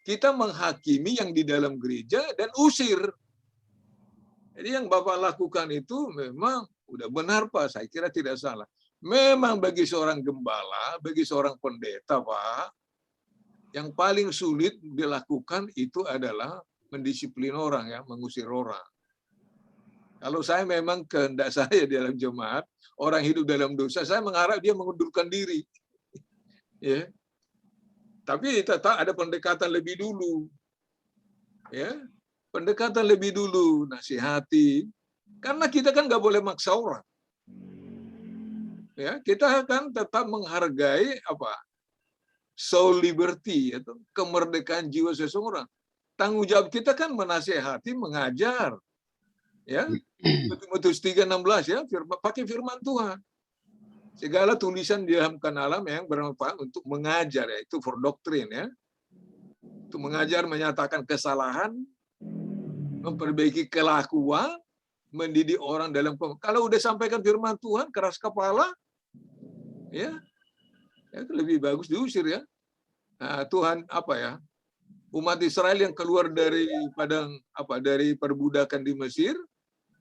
kita menghakimi yang di dalam gereja dan usir. Jadi yang Bapak lakukan itu memang udah benar, Pak. Saya kira tidak salah. Memang bagi seorang gembala, bagi seorang pendeta, Pak, yang paling sulit dilakukan itu adalah mendisiplin orang, ya, mengusir orang. Kalau saya memang kehendak saya dalam jemaat, orang hidup dalam dosa, saya mengharap dia mengundurkan diri. Ya. Tapi tetap ada pendekatan lebih dulu. Ya. Pendekatan lebih dulu, nasihati. Karena kita kan nggak boleh maksa orang. Ya, kita kan tetap menghargai soul liberty, atau kemerdekaan jiwa seseorang. Tanggung jawab kita kan menasihati, mengajar. Ya, Timotius 3:16 ya, pakai firman Tuhan. Segala tulisan di dalam kalam yang bermanfaat untuk mengajar, ya, itu for doktrin ya. Untuk mengajar, menyatakan kesalahan, memperbaiki kelakuan, mendidik orang dalam kalau udah sampaikan firman Tuhan keras kepala, ya, itu lebih bagus diusir ya. Nah, Tuhan umat Israel yang keluar dari dari perbudakan di Mesir,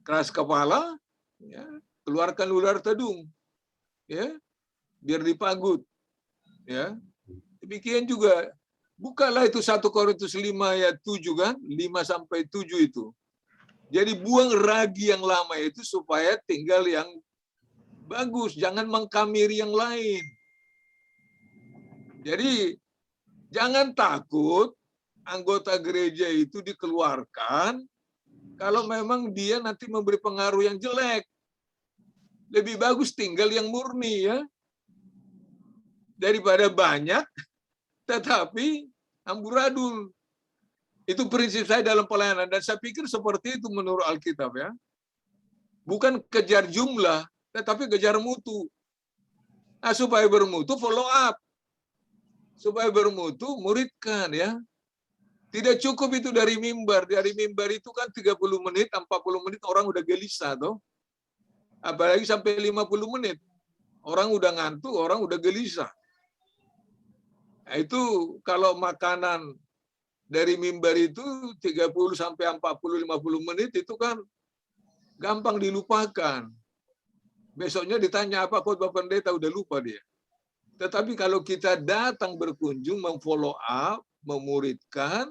keras kepala, ya, keluarkan ular tedung, ya, biar dipagut, ya. Demikian juga bukalah itu 1 Korintus 5 ayat 7 kan, 5 sampai 7 itu. Jadi buang ragi yang lama itu supaya tinggal yang bagus, jangan mengkamiri yang lain. Jadi jangan takut anggota gereja itu dikeluarkan kalau memang dia nanti memberi pengaruh yang jelek. Lebih bagus tinggal yang murni ya. Daripada banyak tetapi amburadul. Itu prinsip saya dalam pelayanan dan saya pikir seperti itu menurut Alkitab ya. Bukan kejar jumlah tetapi kejar mutu. Nah, supaya bermutu follow up. Supaya bermutu muridkan ya. Tidak cukup itu dari mimbar. Dari mimbar itu kan 30 menit, 40 menit orang udah gelisah toh. Apalagi sampai 50 menit. Orang udah ngantuk, orang udah gelisah. Nah, itu kalau makanan dari mimbar itu 30 sampai 40 50 menit itu kan gampang dilupakan. Besoknya ditanya apa khotbah pendeta udah lupa dia. Tetapi kalau kita datang berkunjung, memfollow up, memuridkan,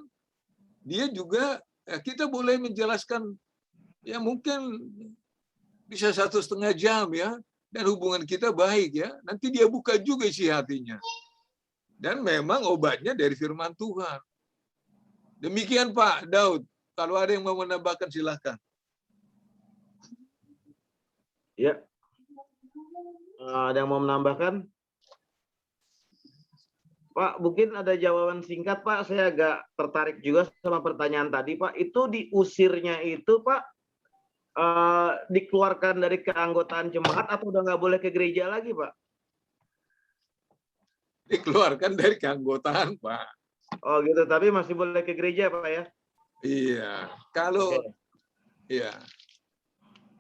dia juga kita boleh menjelaskan ya mungkin bisa 1,5 jam ya. dan hubungan kita baik ya, nanti dia buka juga isi hatinya. Dan memang obatnya dari firman Tuhan. Demikian Pak Daud. Kalau ada yang mau menambahkan silahkan. Ya. Ada yang mau menambahkan? Pak, mungkin ada jawaban singkat Pak. Saya agak tertarik juga sama pertanyaan tadi Pak. Itu diusirnya itu Pak, dikeluarkan dari keanggotaan jemaat atau udah nggak boleh ke gereja lagi Pak? Dikeluarkan dari keanggotaan Pak. Oh gitu, tapi masih boleh ke gereja Pak ya? Iya, kalau ya,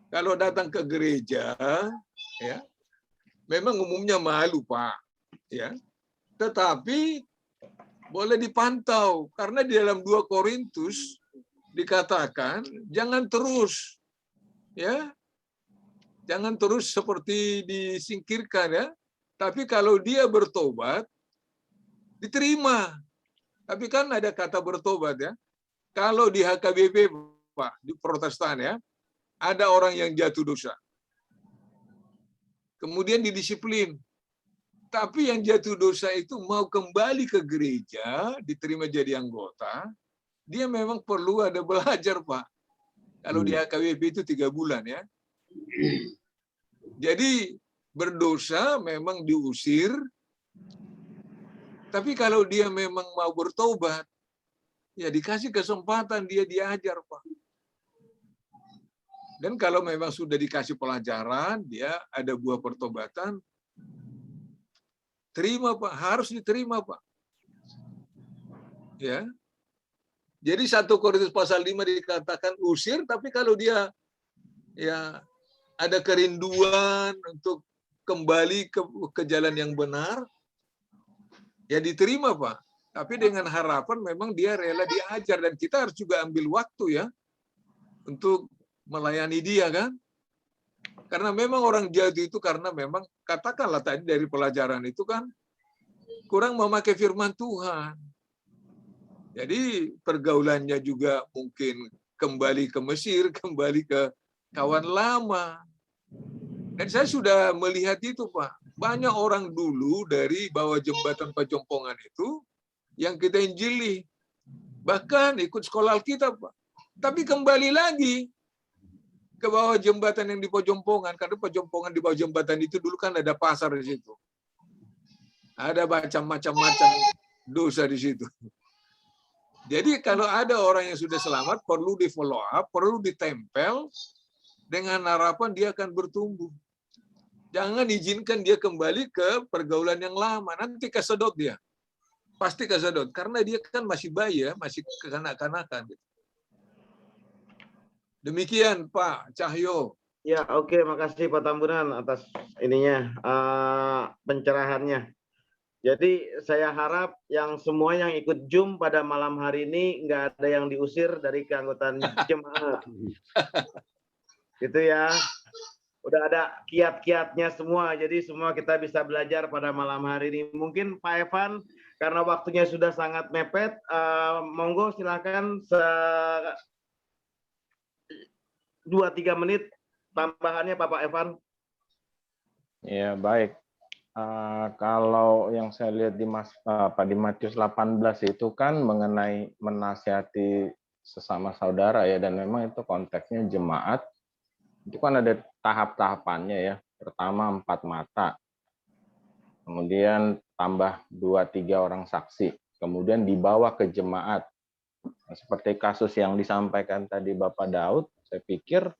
kalau datang ke gereja, ya, memang umumnya malu Pak, ya. Tetapi boleh dipantau karena di dalam 2 Korintus dikatakan jangan terus, ya, jangan terus seperti disingkirkan ya. Tapi kalau dia bertobat, diterima. Tapi kan ada kata bertobat ya. Kalau di HKBP Pak, di Protestan ya, ada orang yang jatuh dosa. Kemudian didisiplin. Tapi yang jatuh dosa itu mau kembali ke gereja, diterima jadi anggota, dia memang perlu ada belajar Pak. Kalau di HKBP itu 3 bulan ya. Jadi berdosa memang diusir, tapi kalau dia memang mau bertobat, ya dikasih kesempatan dia diajar Pak. Dan kalau memang sudah dikasih pelajaran, dia ada buah pertobatan, terima Pak, harus diterima Pak. Ya. Jadi 1 Korintus pasal 5 dikatakan usir, tapi kalau dia ya ada kerinduan untuk kembali ke jalan yang benar, ya diterima Pak. Tapi dengan harapan memang dia rela diajar, dan kita harus juga ambil waktu ya untuk melayani dia kan. Karena memang orang jatuh itu karena memang katakanlah tadi dari pelajaran itu kan kurang memakai firman Tuhan. Jadi pergaulannya juga mungkin kembali ke Mesir, kembali ke kawan lama. Dan saya sudah melihat itu Pak. Banyak orang dulu dari bawah jembatan Pejompongan itu yang kita injili. Bahkan ikut sekolah Alkitab Pak. Tapi kembali lagi ke bawah jembatan yang di Pejompongan. Karena Pejompongan di bawah jembatan itu dulu kan ada pasar di situ. Ada macam-macam dosa di situ. Jadi kalau ada orang yang sudah selamat, perlu di follow up, perlu ditempel, dengan harapan dia akan bertumbuh. Jangan izinkan dia kembali ke pergaulan yang lama. Nanti kesedot dia. Pasti kesedot. Karena dia kan masih bayi ya, masih kekanak-kanakan. Demikian Pak Cahyo. Ya, oke, makasih Pak Tambunan atas ininya, pencerahannya. Jadi saya harap yang semua yang ikut Zoom pada malam hari ini nggak ada yang diusir dari keanggotaan jemaat. Gitu ya. Udah ada kiat-kiatnya semua, jadi semua kita bisa belajar pada malam hari ini. Mungkin Pak Evan, karena waktunya sudah sangat mepet, monggo silakan 2-3 menit tambahannya Pak Evan. Ya baik. Kalau yang saya lihat di Matius 18 itu kan mengenai menasihati sesama saudara ya, dan memang itu konteksnya jemaat. Itu kan ada tahap-tahapannya ya. Pertama 4 mata. Kemudian tambah 2-3 orang saksi. Kemudian dibawa ke jemaat. Nah, seperti kasus yang disampaikan tadi Bapak Daud, saya pikir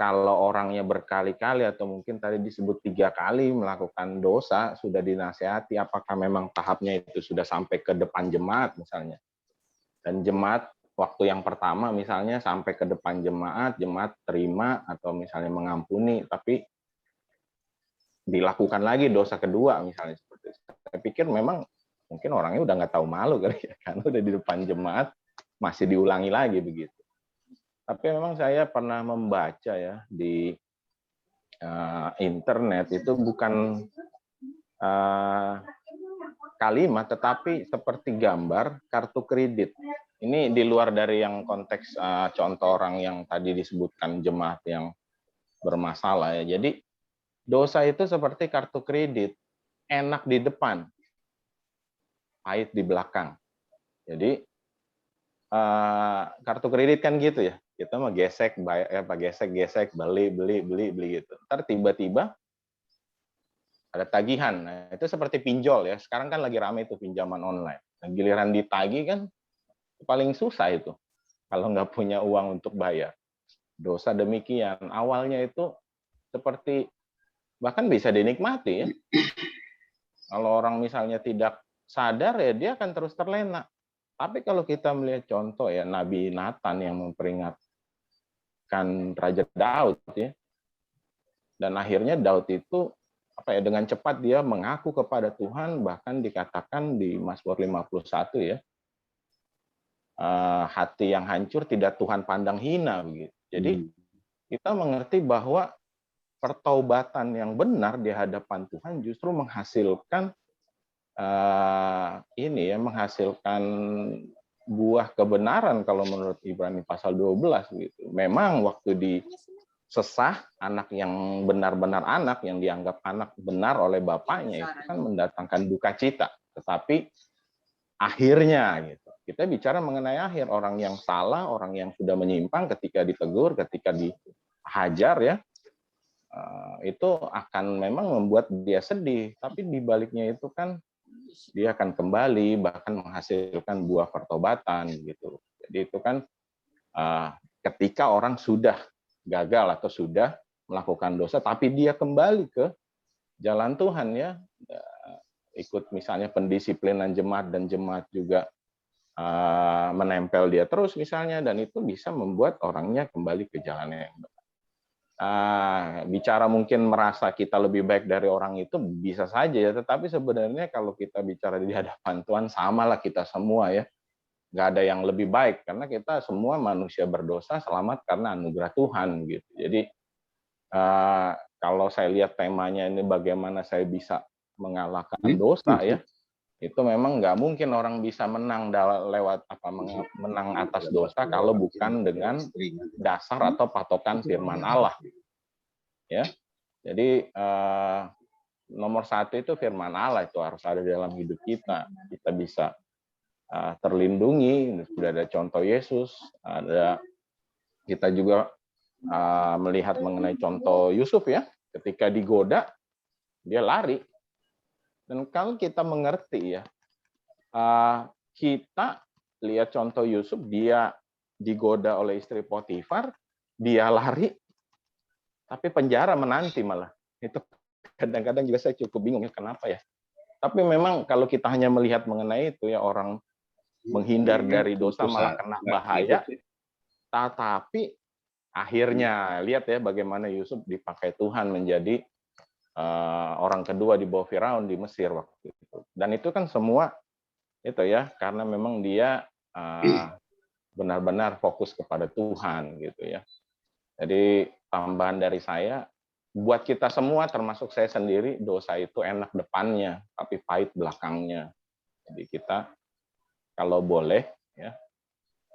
kalau orangnya berkali-kali atau mungkin tadi disebut 3 kali melakukan dosa, sudah dinasihati, apakah memang tahapnya itu sudah sampai ke depan jemaat misalnya. Dan jemaat waktu yang pertama misalnya sampai ke depan jemaat, jemaat terima atau misalnya mengampuni, tapi dilakukan lagi dosa kedua misalnya seperti itu. Saya pikir memang mungkin orangnya udah nggak tahu malu kali ya, karena udah di depan jemaat masih diulangi lagi begitu. Tapi memang saya pernah membaca ya di internet itu bukan kalimat tetapi seperti gambar kartu kredit. Ini di luar dari yang konteks contoh orang yang tadi disebutkan jemaat yang bermasalah ya. Jadi Dosa itu seperti kartu kredit, enak di depan, pahit di belakang. Jadi kartu kredit kan gitu ya, kita mah gesek, gesek, beli gitu. Ntar tiba-tiba ada tagihan. Nah, itu seperti pinjol ya. Sekarang kan lagi ramai itu pinjaman online. Nah, giliran ditagih kan paling susah itu kalau nggak punya uang untuk bayar. Dosa demikian. Awalnya itu seperti bahkan bisa dinikmati ya. Kalau orang misalnya tidak sadar ya dia akan terus terlena. Tapi kalau kita melihat contoh ya Nabi Nathan yang memperingatkan Raja Daud ya. Dan akhirnya Daud itu dengan cepat dia mengaku kepada Tuhan, bahkan dikatakan di Mazmur 51 ya. Hati yang hancur tidak Tuhan pandang hina begitu. Jadi kita mengerti bahwa pertaubatan yang benar di hadapan Tuhan justru menghasilkan menghasilkan buah kebenaran kalau menurut Ibrani pasal 12 gitu. Memang waktu disesah anak yang benar-benar anak yang dianggap anak benar oleh bapaknya itu kan mendatangkan duka cita. Tetapi akhirnya gitu. Kita bicara mengenai akhir, orang yang salah, orang yang sudah menyimpang ketika ditegur, ketika dihajar ya. Itu akan memang membuat dia sedih, tapi di baliknya itu kan dia akan kembali bahkan menghasilkan buah pertobatan gitu. Jadi itu kan ketika orang sudah gagal atau sudah melakukan dosa tapi dia kembali ke jalan Tuhan ya, ikut misalnya pendisiplinan jemaat dan jemaat juga menempel dia terus misalnya, dan itu bisa membuat orangnya kembali ke jalan yang benar. Bicara mungkin merasa kita lebih baik dari orang itu bisa saja ya, tetapi sebenarnya kalau kita bicara di hadapan Tuhan samalah kita semua ya, nggak ada yang lebih baik karena kita semua manusia berdosa selamat karena anugerah Tuhan gitu. Jadi kalau saya lihat temanya ini bagaimana saya bisa mengalahkan dosa ya, itu memang nggak mungkin orang bisa menang lewat menang atas dosa kalau bukan dengan dasar atau patokan firman Allah ya. Jadi nomor satu itu firman Allah itu harus ada dalam hidup kita. Kita bisa terlindungi. Sudah ada contoh Yesus, kita juga melihat mengenai contoh Yusuf ya, ketika digoda dia lari. Dan kalau kita mengerti ya, kita lihat contoh Yusuf, dia digoda oleh istri Potifar, dia lari, tapi penjara menanti malah. Itu kadang-kadang juga saya cukup bingung ya kenapa ya. Tapi memang kalau kita hanya melihat mengenai itu ya, orang menghindar dari dosa malah kena bahaya. Tetapi akhirnya lihat ya bagaimana Yusuf dipakai Tuhan menjadi orang kedua di bawah Firaun di Mesir waktu itu. Dan itu kan semua itu ya karena memang dia benar-benar fokus kepada Tuhan gitu ya. Jadi tambahan dari saya, buat kita semua termasuk saya sendiri, dosa itu enak depannya tapi pahit belakangnya. Jadi kita kalau boleh ya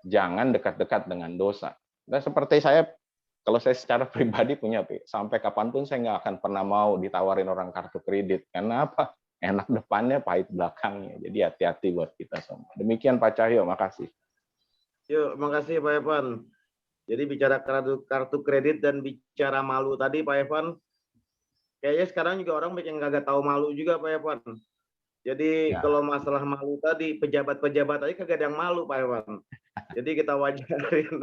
jangan dekat-dekat dengan dosa. Dan seperti saya, kalau saya secara pribadi punya, sampai kapanpun saya nggak akan pernah mau ditawarin orang kartu kredit. Karena apa? Enak depannya, pahit belakangnya. Jadi hati-hati buat kita semua. Demikian Pak Cahyo, makasih. Yuk, makasih Pak Evan. Jadi bicara kartu kredit dan bicara malu tadi Pak Evan, kayaknya sekarang juga orang bikin nggak tahu malu juga Pak Evan. Jadi kalau masalah malu tadi, pejabat-pejabat tadi kagak ada yang malu Pak Evan. Jadi kita wajarin.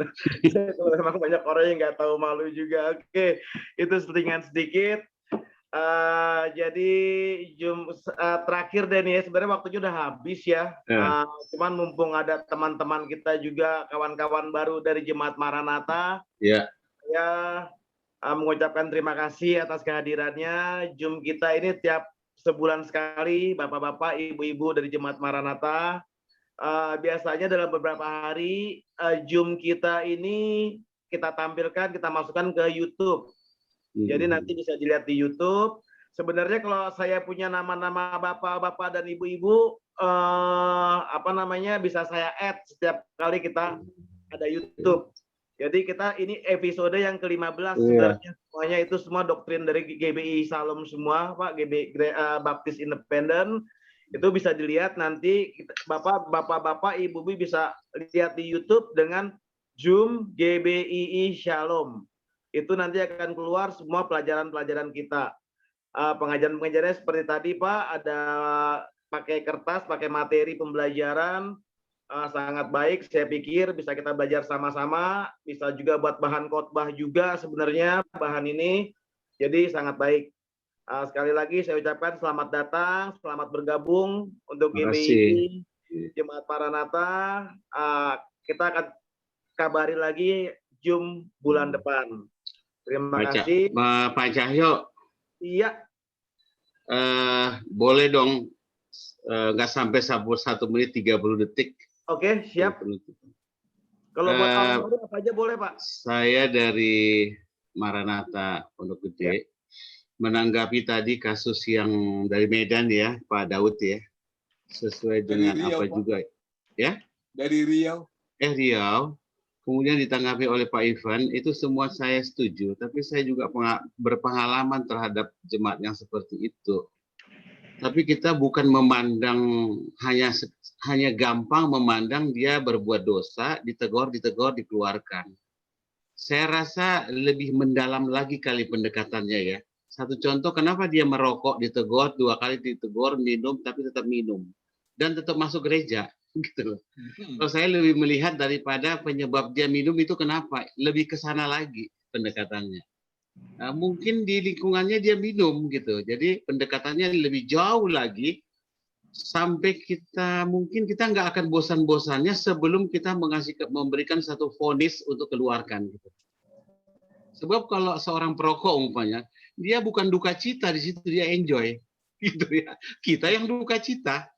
Kalau memang banyak orang yang nggak tahu malu juga. Oke, itu selingan sedikit. Jadi terakhir deh nih ya, sebenarnya waktunya udah habis ya. Cuman mumpung ada teman-teman kita juga, kawan-kawan baru dari Jemaat Maranatha. Ya. Ya, mengucapkan terima kasih atas kehadirannya. Zoom kita ini tiap sebulan sekali, bapak-bapak, ibu-ibu dari Jemaat Maranatha. Biasanya dalam beberapa hari Zoom kita ini kita tampilkan, kita masukkan ke YouTube. Jadi nanti bisa dilihat di YouTube. Sebenarnya kalau saya punya nama-nama bapak-bapak dan ibu-ibu, bisa saya add setiap kali kita ada YouTube. Jadi kita ini episode yang ke-15 sebenarnya Semuanya itu semua doktrin dari GBI Shalom semua, Pak, Baptis Independen. Itu bisa dilihat nanti Bapak-bapak, Ibu-ibu bisa lihat di YouTube dengan Zoom GBII Shalom. Itu nanti akan keluar semua pelajaran-pelajaran kita. Pengajaran-pengajarannya seperti tadi, Pak, ada pakai kertas, pakai materi pembelajaran, sangat baik. Saya pikir bisa kita belajar sama-sama, bisa juga buat bahan khotbah juga sebenarnya bahan ini. Jadi sangat baik. Sekali lagi saya ucapkan selamat datang, selamat bergabung untuk GBI Jemaat Maranatha. Kita akan kabari lagi Zoom bulan depan. Terima kasih. Pak Cahyo. Iya. Boleh dong, nggak sampai 1 menit 30 detik. Oke, siap. Kalau buat apa aja boleh, Pak? Saya dari Maranatha Pondok Gede. Menanggapi tadi kasus yang dari Medan ya, Pak Daud ya. Sesuai dengan Riau, apa Pak. juga ya? Dari Riau. Riau. Kemudian ditanggapi oleh Pak Ivan, itu semua saya setuju, tapi saya juga berpengalaman terhadap jemaat yang seperti itu. Tapi kita bukan memandang hanya gampang memandang dia berbuat dosa, ditegur, dikeluarkan. Saya rasa lebih mendalam lagi kali pendekatannya ya. Satu contoh, kenapa dia merokok, ditegur, 2 kali ditegur, minum, tapi tetap minum. Dan tetap masuk gereja. Gitu. Kalau saya lebih melihat daripada penyebab dia minum itu kenapa, lebih ke sana lagi pendekatannya. Mungkin di lingkungannya dia minum gitu, jadi pendekatannya lebih jauh lagi sampai mungkin kita nggak akan bosan-bosannya sebelum kita memberikan satu vonis untuk keluarkan gitu. Sebab kalau seorang perokok umpamanya, dia bukan duka cita di situ, dia enjoy gitu ya. Kita yang duka cita.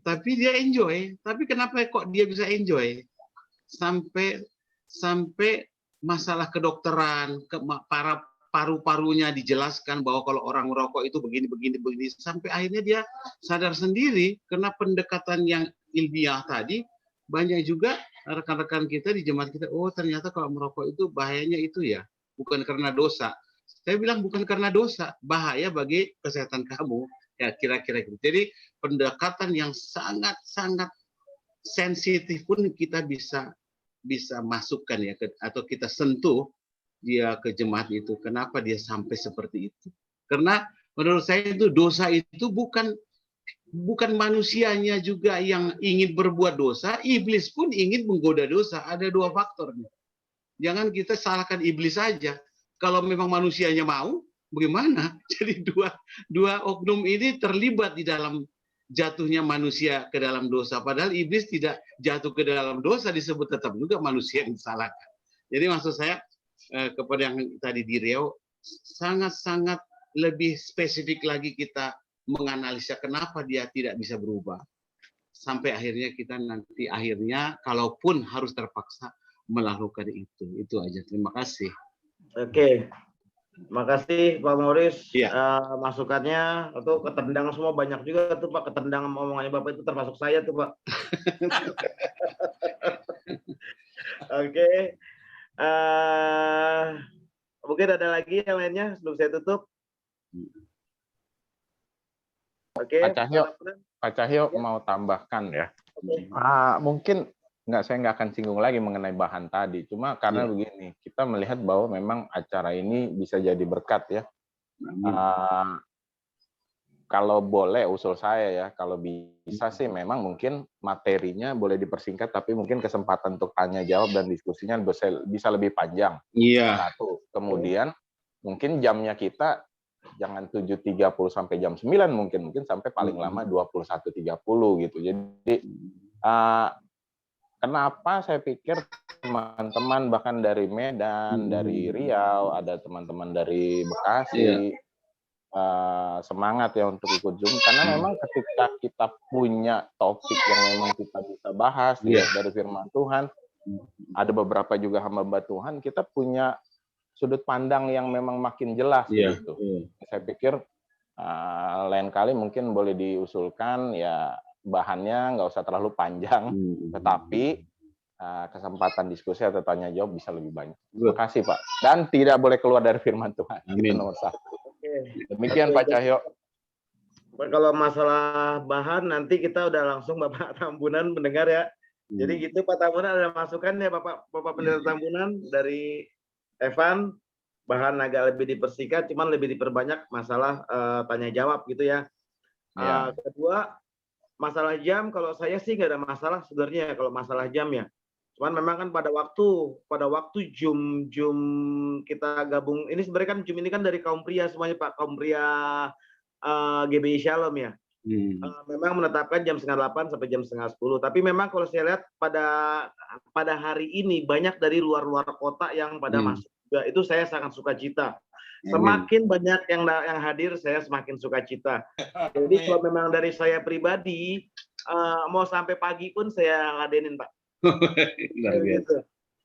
Tapi dia enjoy. Tapi kenapa kok dia bisa enjoy? Sampai masalah kedokteran, para paru-parunya dijelaskan bahwa kalau orang merokok itu begini. Sampai akhirnya dia sadar sendiri karena pendekatan yang ilmiah tadi. Banyak juga rekan-rekan kita di jemaat kita, oh ternyata kalau merokok itu bahayanya itu ya. Bukan karena dosa. Saya bilang bukan karena dosa. Bahaya bagi kesehatan kamu. Ya kira-kira gitu. Jadi pendekatan yang sangat-sangat sensitif pun kita bisa masukkan ya atau kita sentuh dia ke jemaat itu. Kenapa dia sampai seperti itu? Karena menurut saya itu dosa itu bukan manusianya juga yang ingin berbuat dosa, iblis pun ingin menggoda dosa. Ada 2 faktor nih. Jangan kita salahkan iblis saja. Kalau memang manusianya mau, bagaimana? Jadi dua oknum ini terlibat di dalam jatuhnya manusia ke dalam dosa. Padahal iblis tidak jatuh ke dalam dosa, disebut tetap juga manusia yang disalahkan. Jadi maksud saya kepada yang tadi di Riau, sangat-sangat lebih spesifik lagi kita menganalisa kenapa dia tidak bisa berubah. Sampai akhirnya kita nanti kalaupun harus terpaksa melakukan itu. Itu aja. Terima kasih. Oke. Makasih Pak Morris, masukannya itu ketendang semua banyak juga tuh Pak, ketendang omongannya Bapak itu termasuk saya tuh Pak. Oke. Mungkin ada lagi yang lainnya sebelum saya tutup. Oke. Pak Cahyo mau tambahkan ya. Mungkin saya nggak akan singgung lagi mengenai bahan tadi. Cuma karena begini, kita melihat bahwa memang acara ini bisa jadi berkat ya. Kalau boleh usul saya ya, kalau bisa sih memang mungkin materinya boleh dipersingkat, tapi mungkin kesempatan untuk tanya jawab dan diskusinya bisa lebih panjang. Iya. Satu. Kemudian mungkin jamnya kita jangan 7.30 sampai jam 9 mungkin sampai paling lama 21.30 gitu. Jadi kenapa saya pikir teman-teman bahkan dari Medan, dari Riau, ada teman-teman dari Bekasi, semangat ya untuk ikut Zoom. Karena memang ketika kita punya topik yang memang kita bisa bahas dari firman Tuhan, ada beberapa juga hamba Tuhan, kita punya sudut pandang yang memang makin jelas gitu. Saya pikir lain kali mungkin boleh diusulkan ya, bahannya nggak usah terlalu panjang, tetapi kesempatan diskusi atau tanya jawab bisa lebih banyak. Terima kasih Pak. Dan tidak boleh keluar dari firman Tuhan. Itu nomor 1. Demikian Pak Cahyo. Kalau masalah bahan nanti kita udah langsung Bapak Tambunan mendengar ya. Jadi gitu Pak Tambunan ada masukan ya Bapak Pendeta Tambunan dari Evan, bahan agak lebih dipersingkat, cuman lebih diperbanyak masalah tanya jawab gitu ya. Kedua, masalah jam, kalau saya sih nggak ada masalah sebenarnya kalau masalah jam ya. Cuman memang kan pada waktu Zoom kita gabung, ini sebenarnya kan Zoom ini kan dari kaum pria semuanya Pak, kaum pria GBI Shalom ya. Memang menetapkan jam 7:30 sampai jam 9:30. Tapi memang kalau saya lihat pada hari ini banyak dari luar kota yang pada masuk juga. Itu saya sangat sukacita. Semakin banyak yang hadir, saya semakin sukacita. Jadi kalau memang dari saya pribadi, mau sampai pagi pun saya ladenin Pak. Gitu.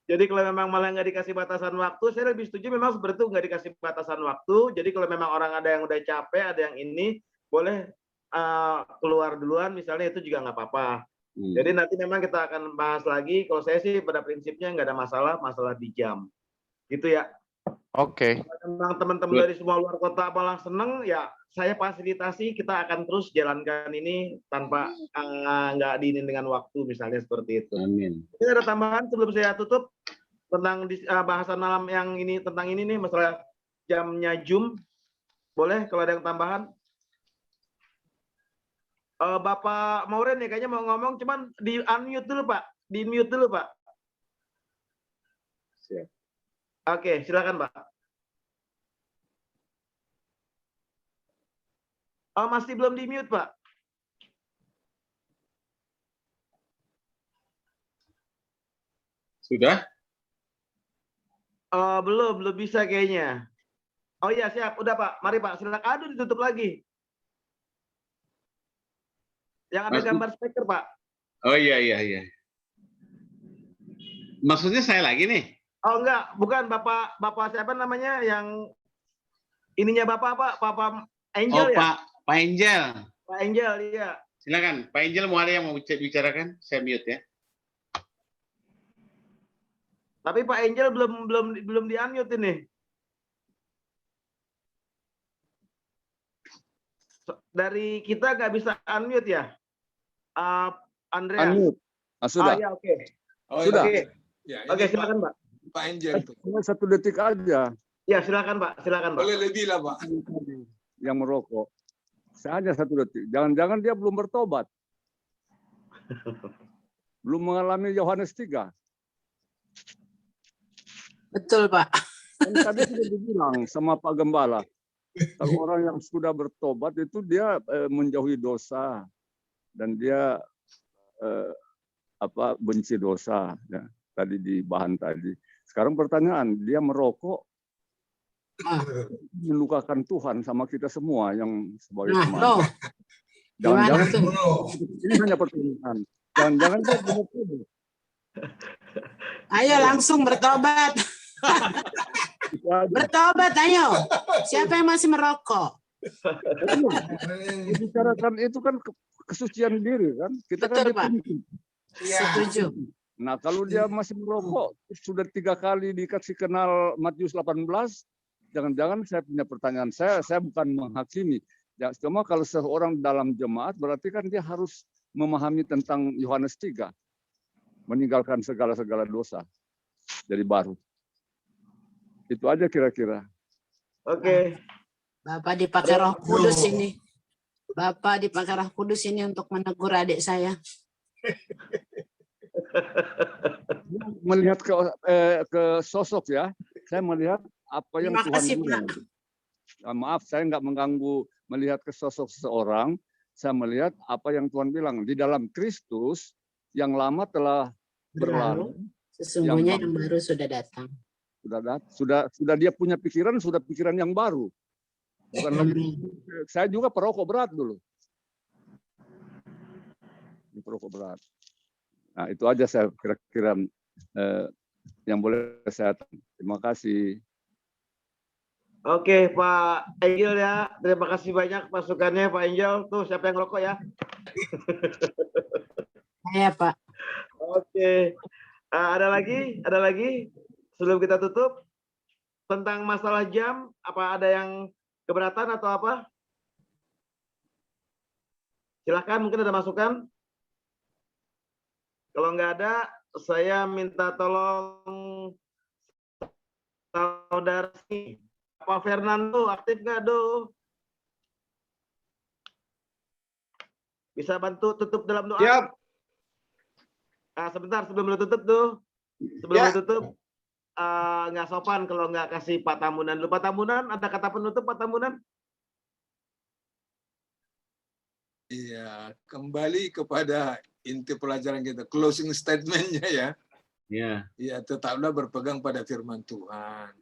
Jadi kalau memang malah nggak dikasih batasan waktu, saya lebih setuju memang seperti itu, nggak dikasih batasan waktu. Jadi kalau memang orang ada yang udah capek, ada yang ini, boleh keluar duluan misalnya, itu juga nggak apa-apa. Jadi nanti memang kita akan bahas lagi. Kalau saya sih pada prinsipnya nggak ada masalah di jam. Gitu ya. Oke. Memang teman-teman dari semua luar kota malah seneng, ya saya fasilitasi, kita akan terus jalankan ini tanpa nggak diinin dengan waktu misalnya seperti itu. Amin. Ini ada tambahan sebelum saya tutup tentang bahasan malam yang ini, tentang ini nih masalah jamnya Zoom. Boleh kalau ada yang tambahan? Bapak Mauren ya kayaknya mau ngomong, cuman di unmute dulu Pak, di mute dulu Pak. Siap. Oke, silakan Pak. Oh, masih belum di mute Pak. Sudah? Belum bisa kayaknya. Oh iya siap, udah Pak. Mari Pak, silakan. Aduh, ditutup lagi. Yang ada gambar speaker Pak. Oh iya. Maksudnya saya lagi nih? Oh enggak, bukan Bapak siapa namanya yang ininya Bapak Angel ya? Pak Angel. Pak Angel, iya. Silakan, Pak Angel mau ada yang mau bicarakan? Saya mute ya. Tapi Pak Angel belum di-unmute ini. Dari kita nggak bisa unmute ya? Andreas. Unmute. Sudah. Iya, oke. Sudah. Oke, silakan Pak. Pak Angel itu. 1 detik aja. Ya, silakan Pak. Boleh lebih lah Pak. Yang merokok. Saya hanya 1 detik. Jangan-jangan dia belum bertobat. Belum mengalami Yohanes 3. Betul Pak. Kan tadi sudah dibilang sama Pak Gembala. Kalau orang yang sudah bertobat itu dia menjauhi dosa. Dan dia benci dosa. Ya. Tadi di bahan tadi. Sekarang pertanyaan, dia merokok melukakan Tuhan sama kita semua yang sebagai teman. Jangan-jangan ini hanya pertanyaan. Jangan-jangan dia bertobat. Ayo langsung bertobat. Bertobat, ayo. Siapa yang masih merokok? Bicarakan itu kan kesucian diri kan. Kita betul, kan Pak. Setuju. Nah, kalau dia masih merokok, sudah 3 kali dikasih kenal Matius 18, jangan-jangan saya punya pertanyaan. Saya bukan menghakimi. Ya, cuma kalau seorang dalam jemaat, berarti kan dia harus memahami tentang Yohanes 3. Meninggalkan segala dosa. Jadi baru. Itu aja kira-kira. Oke. Bapak dipakai Roh Kudus ini. Bapak dipakai Roh Kudus ini untuk menegur adik saya. Melihat ke sosok ya, saya melihat apa yang Tuhan bilang. Maaf, saya nggak mengganggu melihat ke sosok seseorang. Saya melihat apa yang Tuhan bilang di dalam Kristus, yang lama telah berlalu. Sesungguhnya yang baru sudah datang. Sudah dia punya pikiran, sudah pikiran yang baru. Bukan lagi. Saya juga perokok berat dulu. Perokok berat. Nah, itu aja saya kira-kira yang boleh saya. Terima kasih. Oke, Pak Angel ya. Terima kasih banyak masukannya Pak Angel. Tuh, siapa yang rokok ya? Saya, Pak. Oke. Ada lagi? Ada lagi? Sebelum kita tutup, tentang masalah jam, apa ada yang keberatan atau apa? Silahkan, mungkin ada masukan. Kalau nggak ada, saya minta tolong saudara Pak Fernando, aktif nggak, Do? Bisa bantu tutup dalam doa? Siap. Sebentar, sebelum lu tutup tuh. Sebelum Ya. lu tutup, nggak sopan kalau nggak kasih Pak Tambunan. Lu Pak Tambunan, ada kata penutup Pak Tambunan? Iya, kembali kepada inti pelajaran kita, closing statement-nya ya. Ya. Ya, tetaplah berpegang pada firman Tuhan.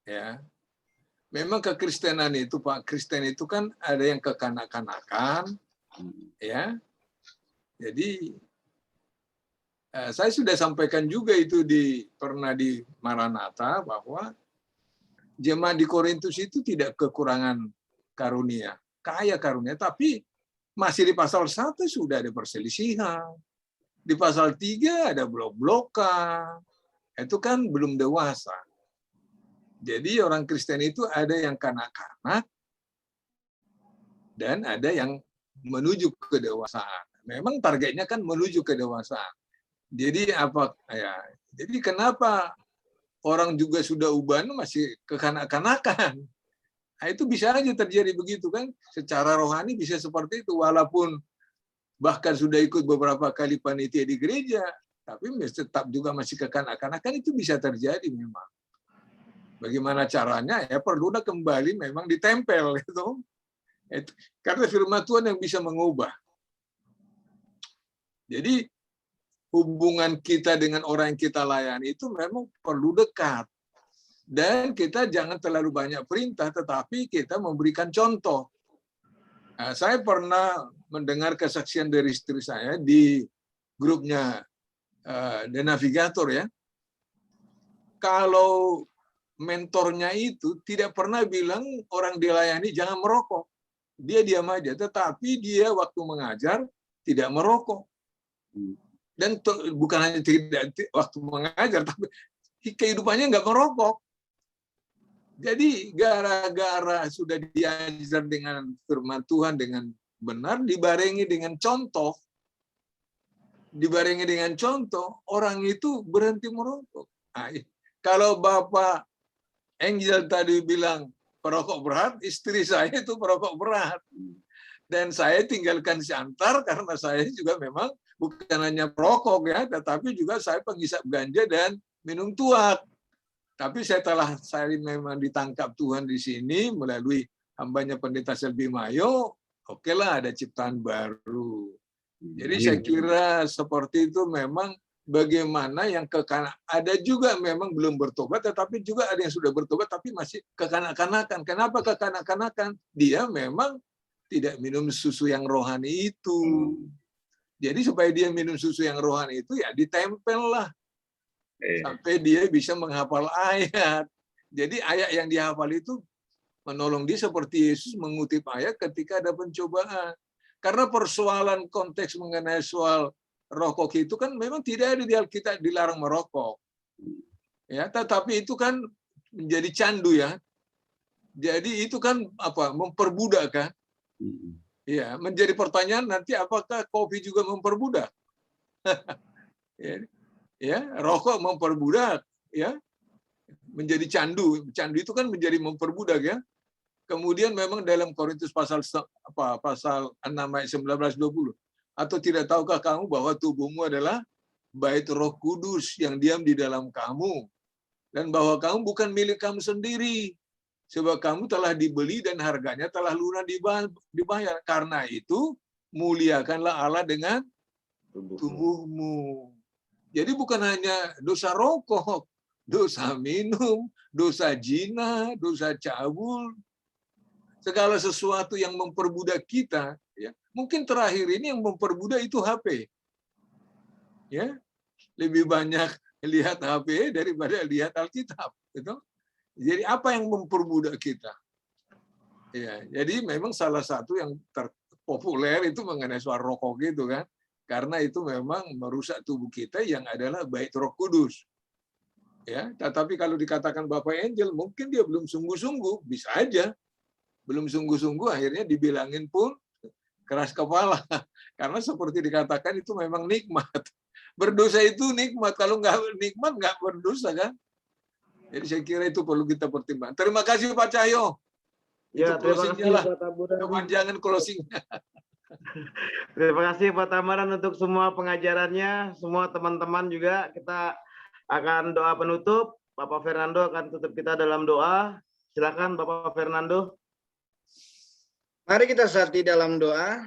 Ya. Memang kekristenan itu, Pak, Kristen itu kan ada yang kekanak-kanakan, ya. Jadi saya sudah sampaikan juga itu pernah di Maranatha bahwa jemaat di Korintus itu tidak kekurangan karunia, kaya karunia, tapi masih di pasal 1 sudah ada perselisihan. Di pasal 3 ada blok-blokan. Itu kan belum dewasa. Jadi orang Kristen itu ada yang kanak-kanak dan ada yang menuju kedewasaan. Memang targetnya kan menuju kedewasaan. Jadi apa ya? Jadi kenapa orang juga sudah uban masih kekanak-kanakan? Nah, itu bisa aja terjadi begitu kan? Secara rohani bisa seperti itu, walaupun bahkan sudah ikut beberapa kali panitia di gereja, tapi tetap juga masih kekanak-kanakan, itu bisa terjadi memang. Bagaimana caranya? Ya perlulah kembali memang ditempel itu. Karena firman Tuhan yang bisa mengubah. Jadi hubungan kita dengan orang yang kita layani itu memang perlu dekat. Dan kita jangan terlalu banyak perintah, tetapi kita memberikan contoh. Nah, saya pernah mendengar kesaksian dari istri saya di grupnya The Navigator ya. Kalau mentornya itu tidak pernah bilang orang dilayani jangan merokok. Dia diam aja, tetapi dia waktu mengajar tidak merokok. Dan bukan hanya tidak waktu mengajar, tapi kehidupannya nggak merokok. Jadi gara-gara sudah diajar dengan firman Tuhan dengan benar, dibarengi dengan contoh, orang itu berhenti merokok. Nah, kalau Bapak Angel tadi bilang perokok berat, istri saya itu perokok berat. Dan saya tinggalkan Siantar karena saya juga memang bukan hanya perokok ya, tetapi juga saya penghisap ganja dan minum tuak. Tapi saya memang ditangkap Tuhan di sini melalui hambanya Pendeta Selby Mayo, okelah ada ciptaan baru. Jadi saya kira seperti itu memang bagaimana yang ada juga memang belum bertobat, tetapi juga ada yang sudah bertobat tapi masih kekanak-kanakan. Kenapa kekanak-kanakan? Dia memang tidak minum susu yang rohani itu. Jadi supaya dia minum susu yang rohani itu ya ditempel lah. Sampai dia bisa menghafal ayat. Jadi ayat yang dihafal itu menolong dia seperti Yesus mengutip ayat ketika ada pencobaan. Karena persoalan konteks mengenai soal rokok itu kan memang tidak ada di Alkitab dilarang merokok. Ya, tetapi itu kan menjadi candu ya. Jadi itu kan memperbudak kan? Ya, menjadi pertanyaan nanti apakah kopi juga memperbudak? Ya, rokok memperbudak, ya, menjadi candu. Candu itu kan menjadi memperbudak ya. Kemudian memang dalam Korintus pasal 6 ayat 19-20. Atau tidak tahukah kamu bahwa tubuhmu adalah bait Roh Kudus yang diam di dalam kamu, dan bahwa kamu bukan milik kamu sendiri, sebab kamu telah dibeli dan harganya telah lunas dibayar. Karena itu muliakanlah Allah dengan tubuhmu. Jadi bukan hanya dosa rokok, dosa minum, dosa zina, dosa cabul, segala sesuatu yang memperbudak kita. Ya, mungkin terakhir ini yang memperbudak itu HP. Ya, lebih banyak lihat HP daripada lihat Alkitab. Gitu. Jadi apa yang memperbudak kita? Ya, jadi memang salah satu yang terpopuler itu mengenai soal rokok gitu kan. karena itu memang merusak tubuh kita yang adalah bait Roh Kudus. Ya, tetapi kalau dikatakan Bapak Angel, mungkin dia belum sungguh-sungguh, bisa aja. Belum sungguh-sungguh, akhirnya dibilangin pun keras kepala. Karena seperti dikatakan itu memang nikmat. Berdosa itu nikmat, kalau nggak nikmat nggak berdosa kan. Jadi saya kira itu perlu kita pertimbangkan. Terima kasih Pak Cahyo. Ya, Itu terima closingnya kasih lah. Pak Tambunan. Kepanjangan closingnya. Terima kasih Pak Tambunan untuk semua pengajarannya, semua teman-teman juga. Kita akan doa penutup. Bapak Fernando akan tutup kita dalam doa. Silakan Bapak Fernando. Mari kita sati dalam doa.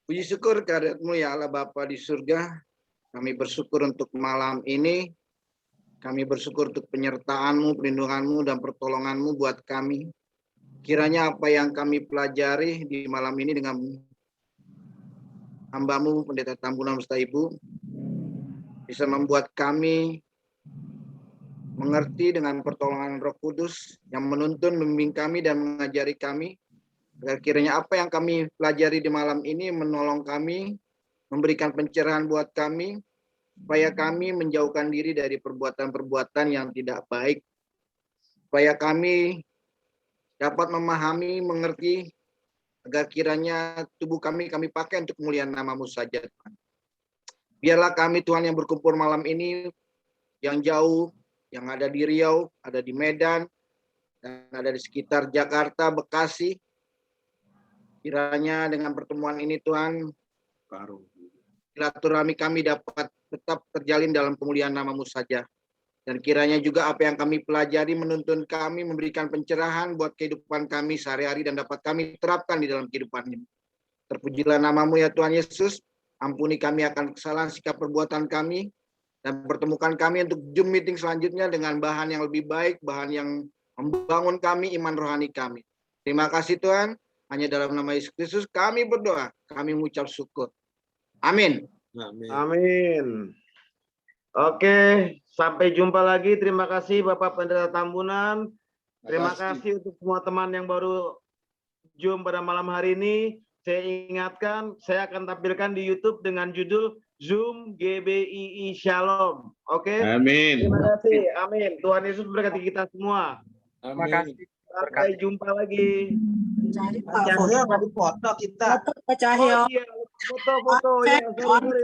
Puji syukur kehadirat-Mu ya Allah Bapa di surga. Kami bersyukur untuk malam ini. Kami bersyukur untuk penyertaan-Mu, perlindungan-Mu, dan pertolongan-Mu buat kami. Kiranya apa yang kami pelajari di malam ini dengan hamba-Mu, Pendeta Tambunan beserta Ibu, bisa membuat kami mengerti dengan pertolongan Roh Kudus yang menuntun, membimbing kami, dan mengajari kami. Agar kiranya apa yang kami pelajari di malam ini menolong kami, memberikan pencerahan buat kami, supaya kami menjauhkan diri dari perbuatan-perbuatan yang tidak baik, supaya kami dapat memahami, mengerti, agar kiranya tubuh kami pakai untuk kemuliaan nama-Mu saja, Tuhan. Biarlah kami, Tuhan, yang berkumpul malam ini, yang jauh, yang ada di Riau, ada di Medan, dan ada di sekitar Jakarta, Bekasi, kiranya dengan pertemuan ini, Tuhan, silaturahmi kami dapat tetap terjalin dalam kemuliaan nama-Mu saja. Dan kiranya juga apa yang kami pelajari menuntun kami, memberikan pencerahan buat kehidupan kami sehari-hari dan dapat kami terapkan di dalam kehidupan ini. Terpujilah nama-Mu ya Tuhan Yesus. Ampuni kami akan kesalahan sikap perbuatan kami. Dan pertemukan kami untuk Zoom meeting selanjutnya dengan bahan yang lebih baik, bahan yang membangun kami, iman rohani kami. Terima kasih Tuhan. Hanya dalam nama Yesus Kristus kami berdoa. Kami mengucap syukur. Amin. Amin. Oke, sampai jumpa lagi. Terima kasih Bapak Pendeta Tambunan. Terima kasih untuk semua teman yang baru Zoom pada malam hari ini. Saya ingatkan, saya akan tampilkan di YouTube dengan judul Zoom GBII Shalom. Oke? Amin. Terima kasih. Amin. Tuhan Yesus berkati kita semua. Terima kasih. Sampai jumpa lagi. Pak Cahyo nggak dipoto kita. Pak Cahyo. Oh iya, foto-foto ya. Sorry.